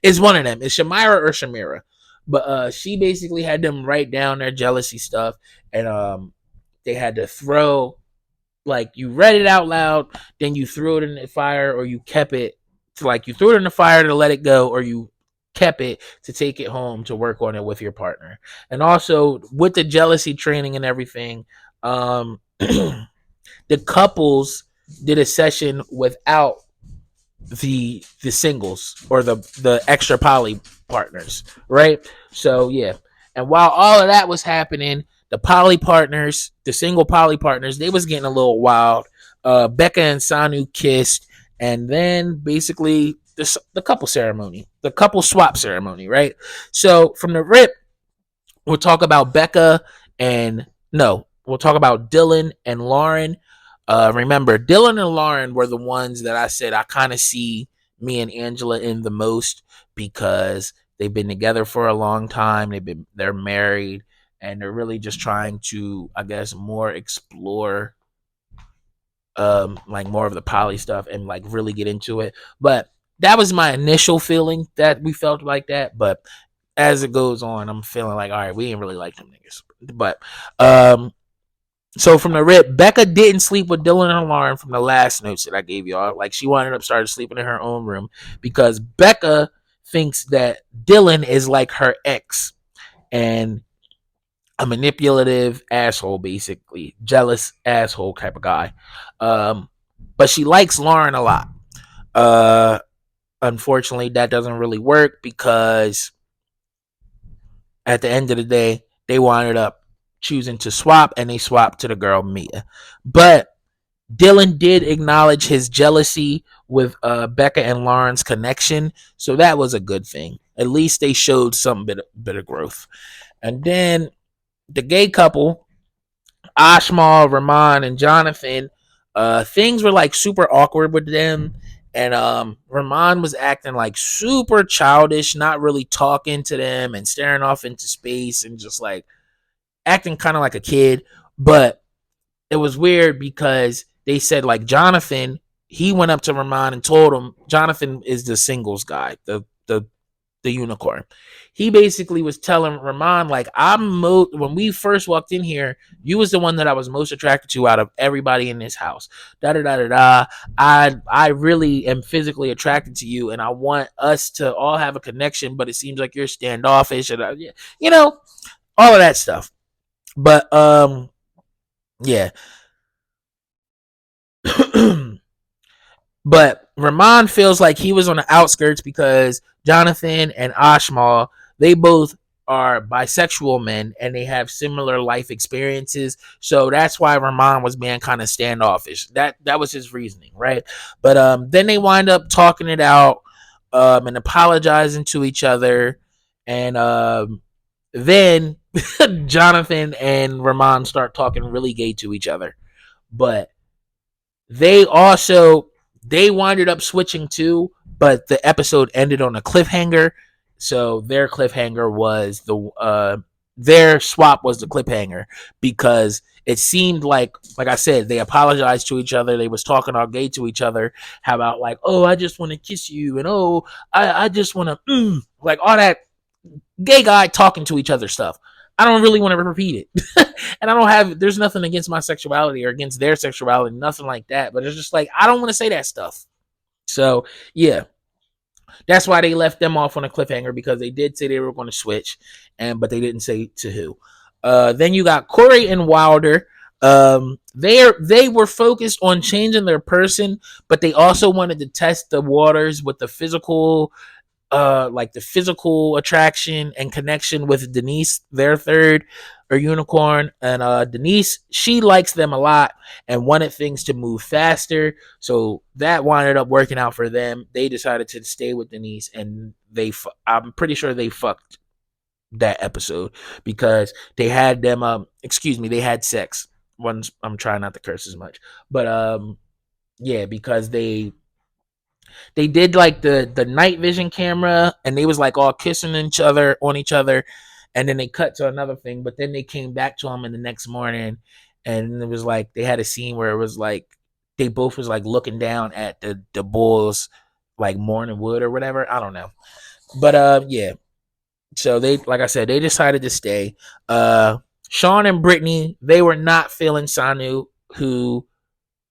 it's one of them. It's Shamira or Shamira. But she basically had them write down their jealousy stuff, and they had to throw, like, you read it out loud, then you threw it in the fire, or you kept it to, like, you threw it in the fire to let it go, or you kept it to take it home to work on it with your partner. And also with the jealousy training and everything, the couples did a session without the singles or the extra poly partners, right? So yeah, and while all of that was happening, the single poly partners, they was getting a little wild. Becca and Sanu kissed, and then basically the couple swap ceremony, right? So from the rip, we'll talk about Becca and no, we'll talk about Dylan and Lauren. Remember, Dylan and Lauren were the ones that I said I kind of see me and Angela in the most, because they've been together for a long time. They're married, and they're really just trying to, I guess, more explore like more of the poly stuff and like really get into it. But that was my initial feeling, that we felt like that. But as it goes on, I'm feeling like, all right, we ain't really like them niggas. But so from the rip, Becca didn't sleep with Dylan and Lauren from the last notes that I gave y'all. Like, she wound up started sleeping in her own room because Becca thinks that Dylan is like her ex and a manipulative asshole, basically jealous asshole type of guy. But she likes Lauren a lot. Unfortunately, that doesn't really work because at the end of the day, they wound up choosing to swap, and they swapped to the girl Mia. But Dylan did acknowledge his jealousy with Becca and Lauren's connection, so that was a good thing. At least they showed some bit of growth. And then the gay couple, Ashmal, Rahman, and Jonathan, things were like super awkward with them. And Rahman was acting like super childish, not really talking to them and staring off into space and just like acting kind of like a kid. But it was weird because they said like Jonathan, he went up to Rahman and told him, Jonathan is the singles guy, the unicorn. He basically was telling Rahman like, when we first walked in here, you was the one that I was most attracted to out of everybody in this house. Da da da da da. I really am physically attracted to you, and I want us to all have a connection. But it seems like you're standoffish, and all of that stuff. But yeah. But Rahman feels like he was on the outskirts because Jonathan and Ashmal, they both are bisexual men and they have similar life experiences. So that's why Rahman was being kind of standoffish. That was his reasoning, right? But then they wind up talking it out and apologizing to each other. And then Jonathan and Ramon start talking really gay to each other. But they winded up switching too, but the episode ended on a cliffhanger. So their cliffhanger was their swap was the cliffhanger, because it seemed like I said, they apologized to each other. They was talking all gay to each other. How about like, oh, I just want to kiss you, and oh, I just want to like all that gay guy talking to each other stuff. I don't really want to repeat it. And there's nothing against my sexuality or against their sexuality, nothing like that. But it's just like, I don't want to say that stuff. So, yeah, that's why they left them off on a cliffhanger, because they did say they were going to switch, but they didn't say to who. Then you got Corey and Wilder. They were focused on changing their person, but they also wanted to test the waters with the physical attraction and connection with Denise, their third or unicorn. And Denise, she likes them a lot and wanted things to move faster, so that winded up working out for them. They decided to stay with Denise, and I'm pretty sure they fucked that episode, because they had they had sex. Once, I'm trying not to curse as much, but yeah, because they did like the night vision camera, and they was like all kissing each other on each other, and then they cut to another thing. But then they came back to him in the next morning, and it was like they had a scene where it was like they both was like looking down at the bulls, like morning wood or whatever. I don't know, but yeah. So they, like I said, they decided to stay. Sean and Brittany, they were not feeling Sanu, who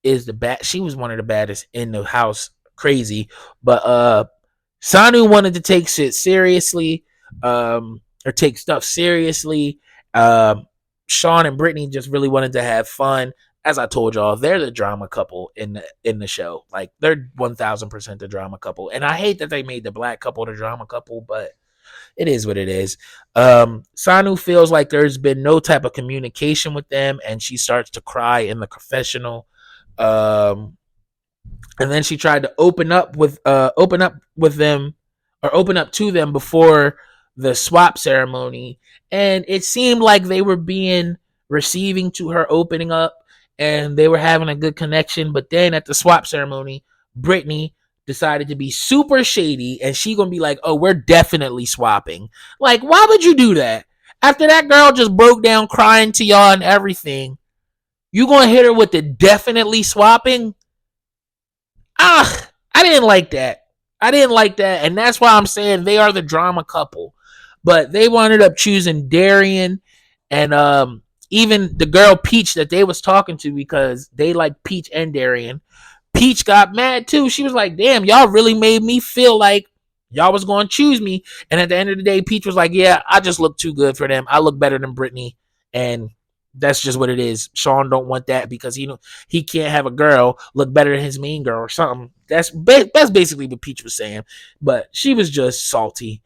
is she was one of the baddest in the house. Crazy. But Sanu wanted to take shit seriously, or take stuff seriously. Sean and Brittany just really wanted to have fun. As I told y'all, they're the drama couple in the show. Like, they're 1000% the drama couple. And I hate that they made the black couple the drama couple, but it is what it is. Sanu feels like there's been no type of communication with them, and she starts to cry in the confessional. And then she tried to open up with them, or open up to them before the swap ceremony, and it seemed like they were being receiving to her opening up, and they were having a good connection. But then at the swap ceremony, Brittany decided to be super shady, and she gonna be like, oh, we're definitely swapping. Like, why would you do that after that girl just broke down crying to y'all and everything? You gonna hit her with the definitely swapping? I didn't like that. And that's why I'm saying they are the drama couple. But they wound up choosing Darian, and even the girl Peach that they was talking to, because they like Peach and Darian. Peach got mad too. She was like, damn, y'all really made me feel like y'all was going to choose me. And at the end of the day, Peach was like, yeah, I just look too good for them. I look better than Brittany. And that's just what it is. Sean don't want that, because he can't have a girl look better than his mean girl or something. That's basically what Peach was saying. But she was just salty.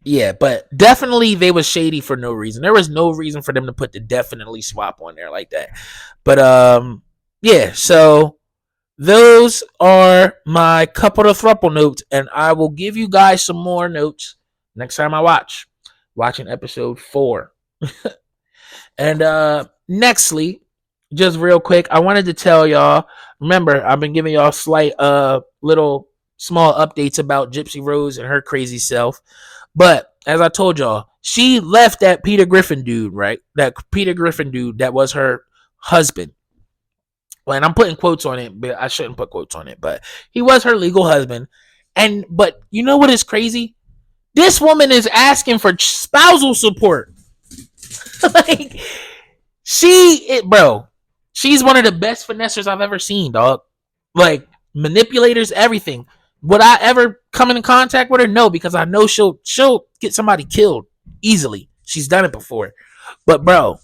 Yeah, but definitely they was shady for no reason. There was no reason for them to put the definitely swap on there like that. But yeah, so those are my couple of throuple notes, and I will give you guys some more notes next time I watching episode 4. And nextly, just real quick, I wanted to tell y'all, remember, I've been giving y'all slight little small updates about Gypsy Rose and her crazy self. But as I told y'all, she left that Peter Griffin dude, right? That Peter Griffin dude that was her husband. Well, and I'm putting quotes on it, but I shouldn't put quotes on it. But he was her legal husband. But you know what is crazy? This woman is asking for spousal support. Like, she's one of the best finessers I've ever seen, dog. Like, manipulators, everything. Would I ever come in contact with her? No, because I know she'll get somebody killed easily. She's done it before. But bro,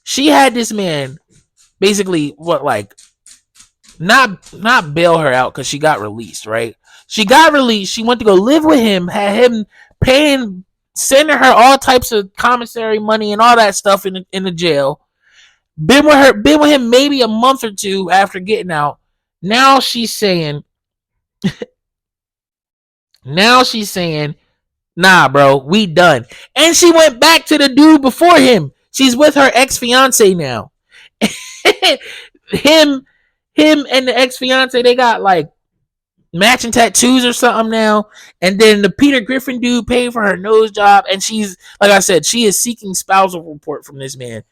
she had this man basically not bail her out, because she got released, right? She got released. She went to go live with him, had him sending her all types of commissary money and all that stuff in the jail. Been with him maybe a month or two after getting out. Now she's saying Now she's saying, nah, bro, we done. And she went back to the dude before him. She's with her ex-fiance now. him him and the ex-fiance, they got like matching tattoos or something now. And then the Peter Griffin dude paid for her nose job. And she's, like I said, she is seeking spousal report from this man.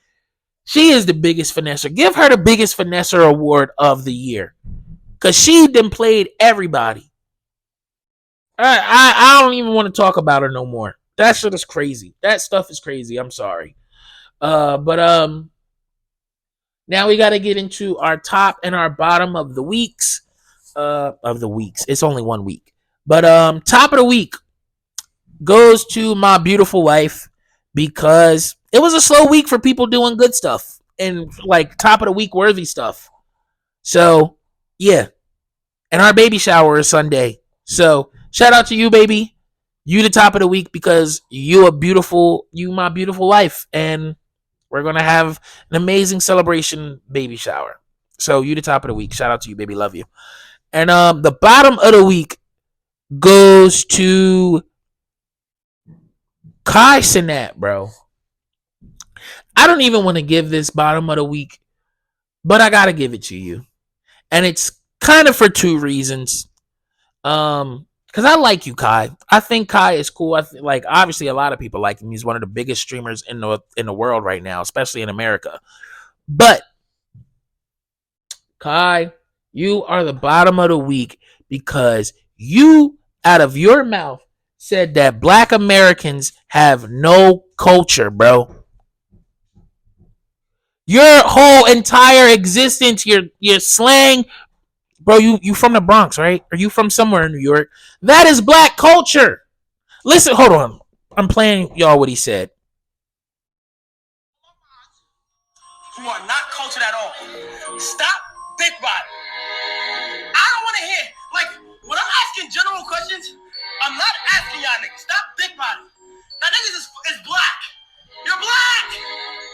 She is the biggest finesser. Give her the biggest finesser award of the year. Because she done played everybody. I don't even want to talk about her no more. That shit is crazy. That stuff is crazy. I'm sorry. But now we got to get into our top and our bottom of the weeks. It's only 1 week. But top of the week goes to my beautiful wife because it was a slow week for people doing good stuff and like top of the week worthy stuff. So, yeah. And our baby shower is Sunday. So, shout out to you, baby. You the top of the week because you my beautiful wife. And we're going to have an amazing celebration baby shower. So, you the top of the week. Shout out to you, baby. Love you. And the bottom of the week goes to Kai Cenat, bro. I don't even want to give this bottom of the week, but I got to give it to you. And it's kind of for 2 reasons. Because I like you, Kai. I think Kai is cool. Like obviously a lot of people like him. He's one of the biggest streamers in the world right now, especially in America. But Kai, you are the bottom of the week because you, out of your mouth, said that Black Americans have no culture, bro. Your whole entire existence, your slang, bro, you from the Bronx, right? Or you from somewhere in New York? That is Black culture. Listen, hold on. I'm playing y'all what he said. Who are not cultured at all. Stop big body. I don't want to hear, like, when I'm asking general questions, I'm not asking y'all niggas. Stop big body. That niggas is black. You're black.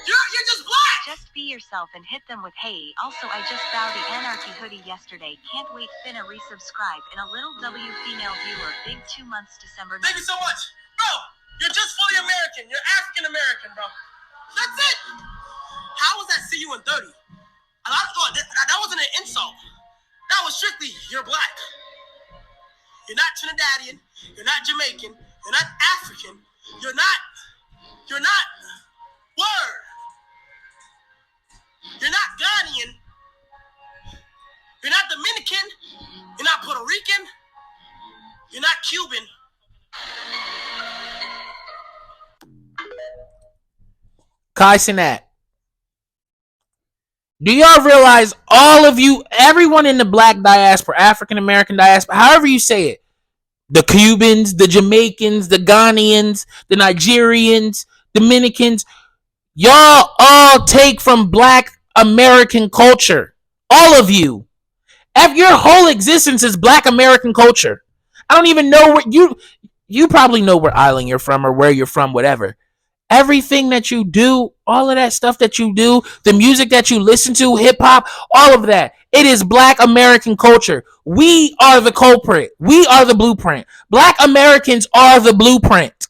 You're just black. Just be yourself and hit them with hey. Also, I just bowed the Anarchy hoodie yesterday. Can't wait. Finna resubscribe. And a little W female viewer. Big 2 months December 9th. Thank you so much. Bro, you're just fully American. You're African American, bro. That's it. How was that see you in 30? That wasn't an insult. That was strictly, you're black. You're not Trinidadian. You're not Jamaican. You're not African. You're not, word. You're not Ghanaian. You're not Dominican. You're not Puerto Rican. You're not Cuban. Kai Cenat. Do y'all realize all of you, everyone in the Black diaspora, African American diaspora, however you say it, the Cubans, the Jamaicans, the Ghanaians, the Nigerians, Dominicans, y'all all take from Black American culture. All of you. Your whole existence is Black American culture. I don't even know where you probably know where island you're from or where you're from, whatever. Everything that you do, all of that stuff that you do, the music that you listen to, hip hop, all of that, it is Black American culture. We are the culprit. We are the blueprint. Black Americans are the blueprint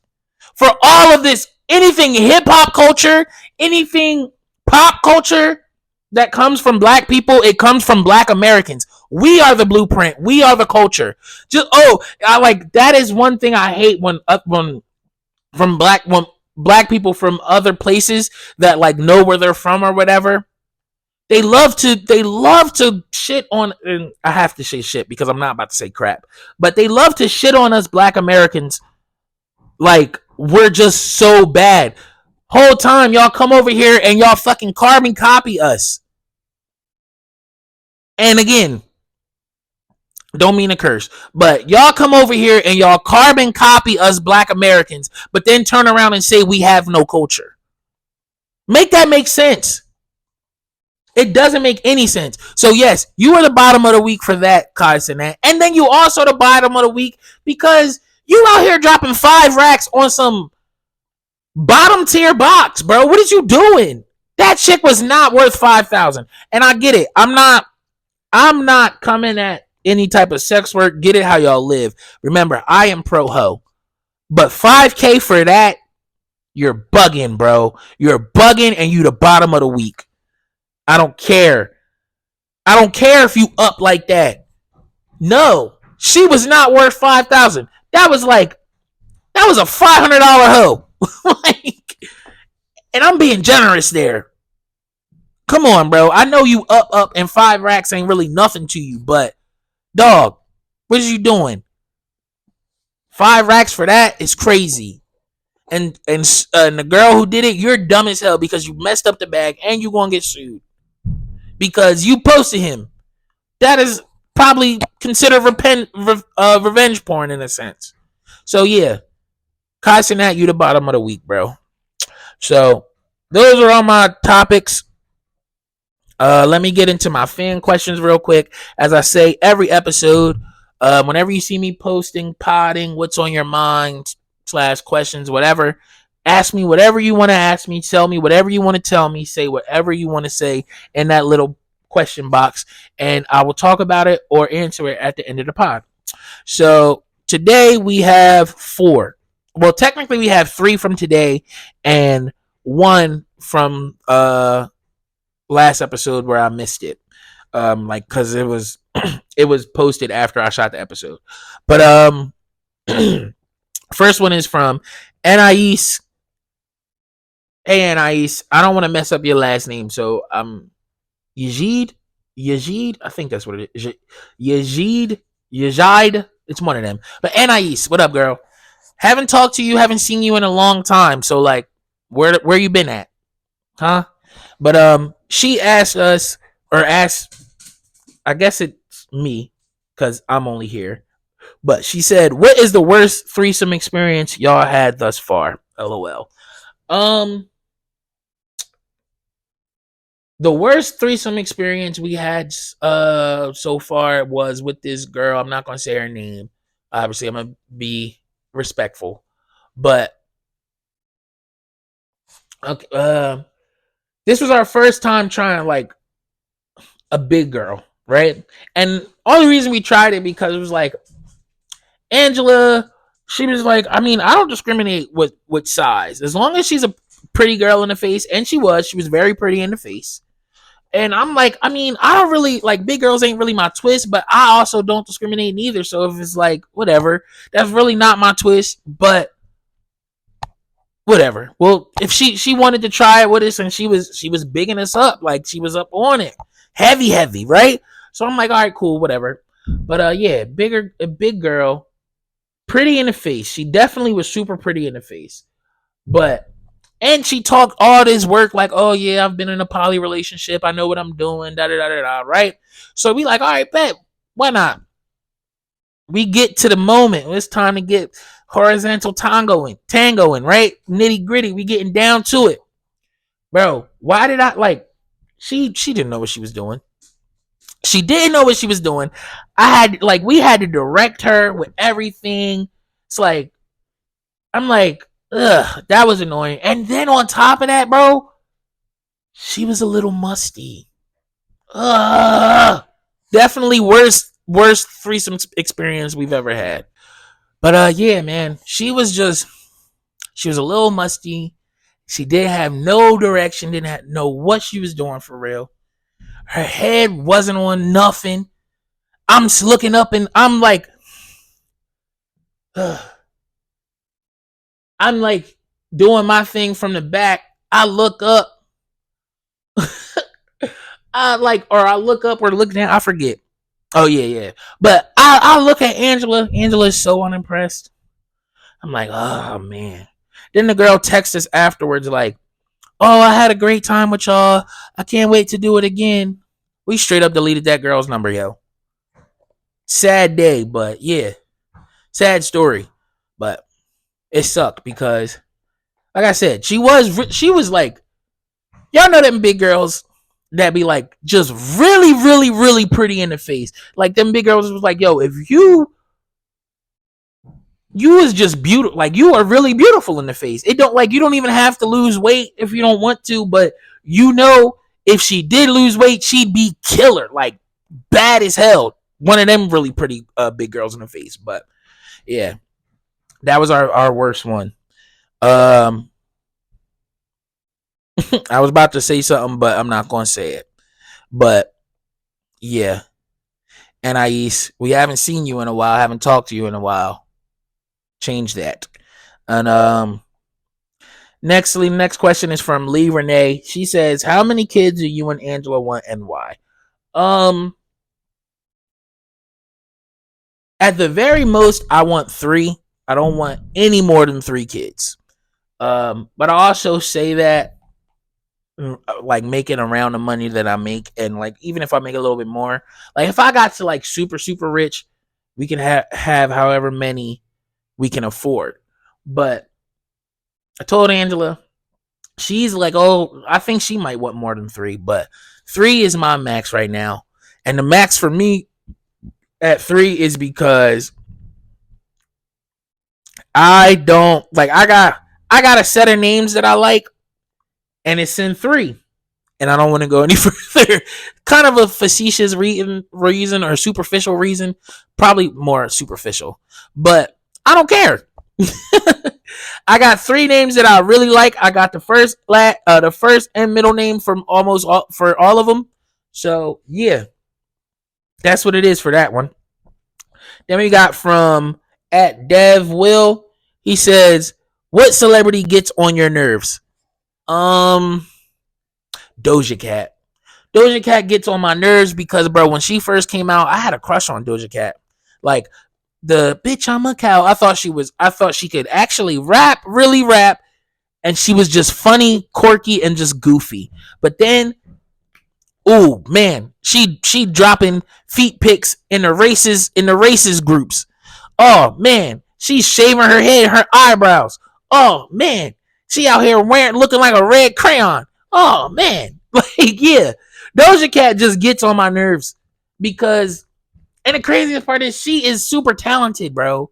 for all of this. Anything hip hop culture, anything pop culture that comes from Black people, it comes from Black Americans. We are the blueprint. We are the culture. That is one thing I hate when Black people from other places that like know where they're from or whatever. They love to shit on, and I have to say shit because I'm not about to say crap, but they love to shit on us Black Americans like we're just so bad. Whole time y'all come over here and y'all fucking carbon copy us. And again, don't mean to curse, but y'all come over here and y'all carbon copy us Black Americans, but then turn around and say we have no culture. Make that make sense. It doesn't make any sense. So yes, you are the bottom of the week for that, Kai Cenat. And then you also the bottom of the week because you out here dropping 5 racks on some bottom tier box, bro. What is you doing? That chick was not worth 5,000. And I get it. I'm not coming at any type of sex work, get it how y'all live. Remember, I am pro ho. But $5K for that, you're bugging, bro. You're bugging and you the bottom of the week. I don't care. I don't care if you up like that. No, she was not worth $5,000. That was a $500 hoe. Like, and I'm being generous there. Come on, bro. I know you up, and 5 racks ain't really nothing to you, but dog, what is you doing? 5 racks for that is crazy. And the girl who did it, you're dumb as hell because you messed up the bag and you gonna get sued because you posted him. That is probably considered revenge porn in a sense. So yeah, Kai Cenat, you the bottom of the week, bro. So those are all my topics. Let me get into my fan questions real quick. As I say every episode, whenever you see me posting, podding, what's on your mind / questions, whatever, ask me whatever you want to ask me. Tell me whatever you want to tell me. Say whatever you want to say in that little question box, and I will talk about it or answer it at the end of the pod. So today we have 4. Well, technically we have 3 from today and 1 from last episode where I missed it. Cause it was it was posted after I shot the episode. But first one is from Anais. Hey Anais, I don't want to mess up your last name, so Yazid, I think that's what it is. Yazid, it's one of them. But Anais, what up, girl? Haven't talked to you, haven't seen you in a long time. So like, where you been at, huh? But she asked us, or asked, I guess it's me, cause I'm only here. But she said, "What is the worst threesome experience y'all had thus far?" LOL. The worst threesome experience we had so far was with this girl. I'm not gonna say her name. Obviously, I'm gonna be respectful. But okay, this was our first time trying like a big girl, right? And only reason we tried it because it was like Angela. She was like, I mean, I don't discriminate with size as long as she's a pretty girl in the face, and she was very pretty in the face. And I'm like, I mean, I don't really like big girls, ain't really my twist, but I also don't discriminate neither. So if it's like whatever, that's really not my twist, but whatever. Well, if she wanted to try it with us and she was bigging us up, like she was up on it, heavy, right? So I'm like, all right, cool, whatever. But yeah, a big girl, pretty in the face. She definitely was super pretty in the face, and she talked all this work like, oh yeah, I've been in a poly relationship. I know what I'm doing, right? So we like, all right, bet. Why not? We get to the moment. It's time to get horizontal tangoing, right? Nitty gritty. We getting down to it. Bro, why did I like, she didn't know what she was doing. She didn't know what she was doing. We had to direct her with everything. It's like, I'm like, ugh, that was annoying. And then on top of that, bro, she was a little musty. Ugh. Definitely worst threesome experience we've ever had. But yeah, man, she was a little musty. She didn't have no direction, didn't know what she was doing for real. Her head wasn't on nothing. I'm looking up and I'm like, ugh. I'm like doing my thing from the back. I look up. I look up or look down. I forget. Oh yeah. But I look at Angela. Angela is so unimpressed. I'm like, oh man. Then the girl texts us afterwards like, oh, I had a great time with y'all. I can't wait to do it again. We straight up deleted that girl's number, yo. Sad day, but yeah. Sad story. But it sucked because, like I said, she was like, y'all know them big girls that be like just really pretty in the face. Like them big girls was like, yo, if you is just beautiful, like you are really beautiful in the face. It don't like you don't even have to lose weight if you don't want to, but you know if she did lose weight, she'd be killer, like bad as hell. one of them really pretty big girls in the face. But yeah, that was our worst one. I was about to say something, but I'm not gonna say it. But yeah, Anais, we haven't seen you in a while. Haven't talked to you in a while. Change that. And next question is from Lee Renee. She says, "How many kids do you and Angela want, and why?" At the very most, I want 3. I don't want any more than 3 kids. But I also say that like making around the money that I make, and like even if I make a little bit more, like if I got to like super rich, we can have however many we can afford. But I told Angela, she's like, oh, I think she might want more than 3, but 3 is my max right now. And the max for me at 3 is because I don't like, I got a set of names that I like, and it's in 3. And I don't want to go any further. Kind of a facetious reason or superficial reason. Probably more superficial. But I don't care. I got 3 names that I really like. I got the first and middle name from for all of them. So yeah, that's what it is for that one. Then we got from at Dev Will. He says, "What celebrity gets on your nerves?" Doja Cat. Doja Cat gets on my nerves because, bro, when she first came out, I had a crush on Doja Cat. Like, the bitch, I'm a cow. I thought she could actually really rap, and she was just funny, quirky, and just goofy. But then, ooh, man, she dropping feet pics in the races groups. Oh man, she's shaving her head, her eyebrows. Oh man, she out here looking like a red crayon. Oh man, like yeah, Doja Cat just gets on my nerves because, and the craziest part is she is super talented, bro.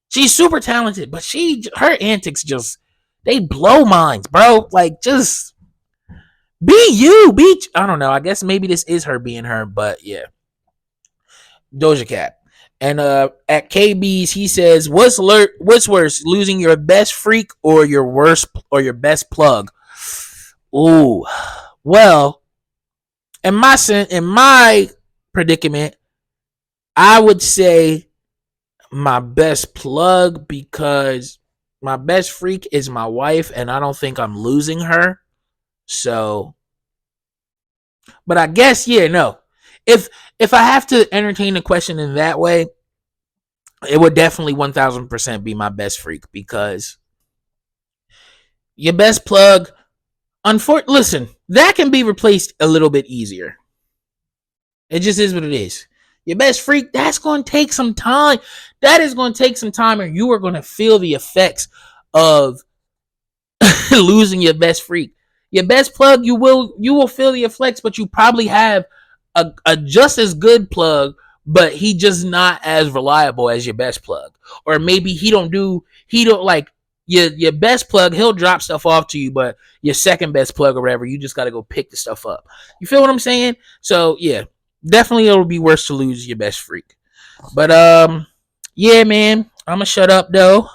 She's super talented, but her antics just they blow minds, bro. Like just be you, I don't know. I guess maybe this is her being her, but yeah, Doja Cat. And at KB's, he says, "What's worse, losing your best freak or your best plug?" Ooh, well, in my predicament, I would say my best plug because my best freak is my wife, and I don't think I'm losing her. So, but I guess no. If I have to entertain the question in that way, it would definitely 1000% be my best freak because your best plug. Listen, that can be replaced a little bit easier. It just is what it is. Your best freak, that's going to take some time. That is going to take some time, and you are going to feel the effects of losing your best freak. Your best plug, you will feel the effects, but you probably have a just as good plug, but he just not as reliable as your best plug. Or maybe he don't like your best plug, he'll drop stuff off to you, but your second best plug or whatever, you just got to go pick the stuff up. You feel what I'm saying? So yeah, definitely it'll be worse to lose your best freak. But yeah, man, I'm gonna shut up though.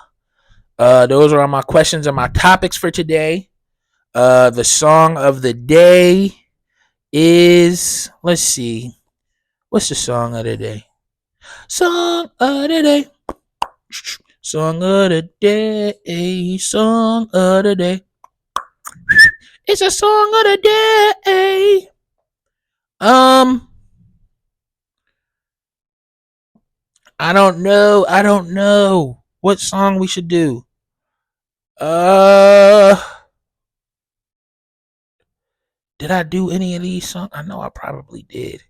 Those are all my questions and my topics for today. The song of the day is, let's see, what's the song of the day? Song of the day. Song of the day. Song of the day. It's a song of the day. I don't know what song we should do. Did I do any of these songs? I know I probably did.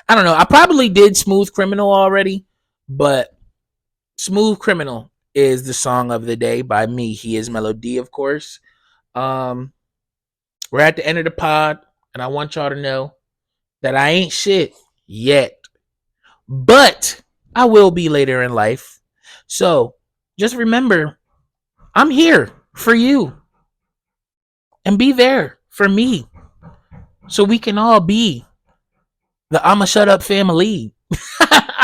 I don't know. I probably did Smooth Criminal already, but Smooth Criminal is the song of the day by me. HeIsMellowD, of course. We're at the end of the pod, and I want y'all to know that I ain't shit yet, but I will be later in life. So just remember, I'm here for you, and be there for me, so we can all be the Ima Shut Up family.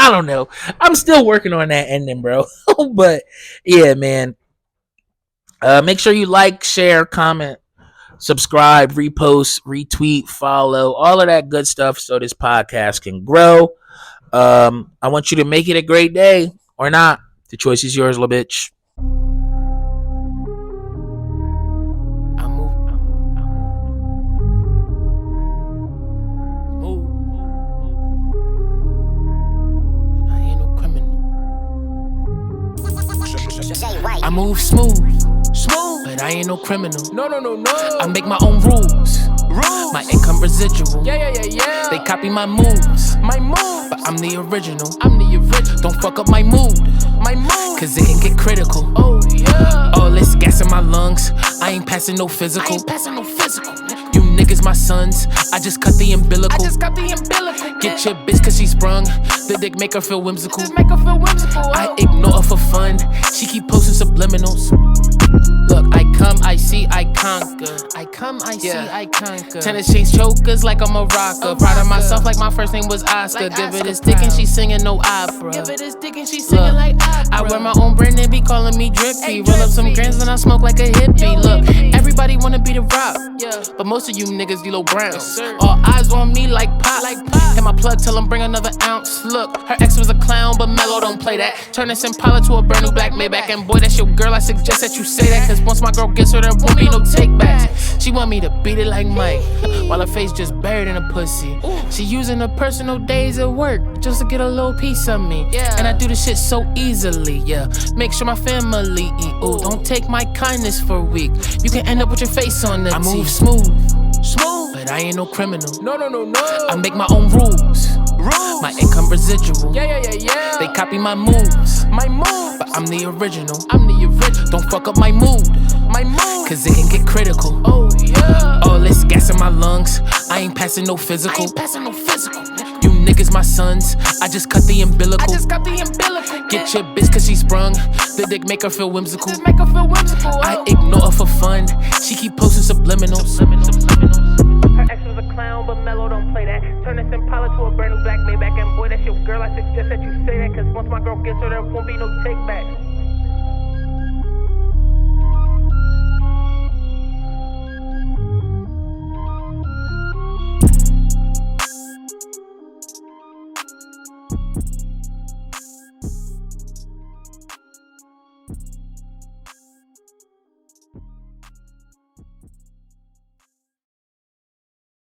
I don't know. I'm still working on that ending, bro. But yeah, man. Make sure you like, share, comment, subscribe, repost, retweet, follow, all of that good stuff so this podcast can grow. I want you to make it a great day or not. The choice is yours, little bitch. I move smooth, but I ain't no criminal. No. I make my own rules. My income residual. Yeah. They copy my moves. But I'm the original. Don't fuck up my mood. Cause it can get critical. All this gas in my lungs. I ain't passing no physical. You niggas my sons. I just cut the umbilical. Get your bitch cause she sprung. The dick make her feel whimsical. I ignore her for fun. She keep posting subliminals. Look, I come, I see, I conquer. I conquer. Tennis chains chokers like I'm a rocker. Proud of myself like my first name was Oscar. Give it a stick and she singing no opera. I wear my own brand, they be calling me drippy. Roll up some grams and I smoke like a hippie. Look, everybody wanna be the rock, but most of you niggas low brown. All eyes on me like pop. Hit my plug, tell him bring another ounce. Look, her ex was a clown, but Mellow don't play that. Turn this Impala to a brand new black Maybach. And boy, that's your girl, I suggest that you say that. Cause once my girl gets her, there won't be no take backs. She want me to beat it like Mike, while her face just buried in a pussy. She using her personal days at work just to get a little piece of me. And I do this shit so easily, Make sure my family eat. Ooh, don't take my kindness for weak. You can end up with your face on the I move smooth, but I ain't no criminal. No. I make my own rules. My income residual. Yeah. They copy my moves. But I'm the original. Don't fuck up my mood. Cause it can get critical. All this gas in my lungs. I ain't passing no physical. You niggas my sons. I just cut the umbilical. Get your bitch cause she sprung. The dick make her feel whimsical. I ignore her for fun. She keep posting subliminals. Her ex was a clown, but Mellow don't play that. Turn this Impala to a brand new black Maybach. And boy, that's your girl, I suggest that you say that. Cause once my girl gets her, there won't be no take back.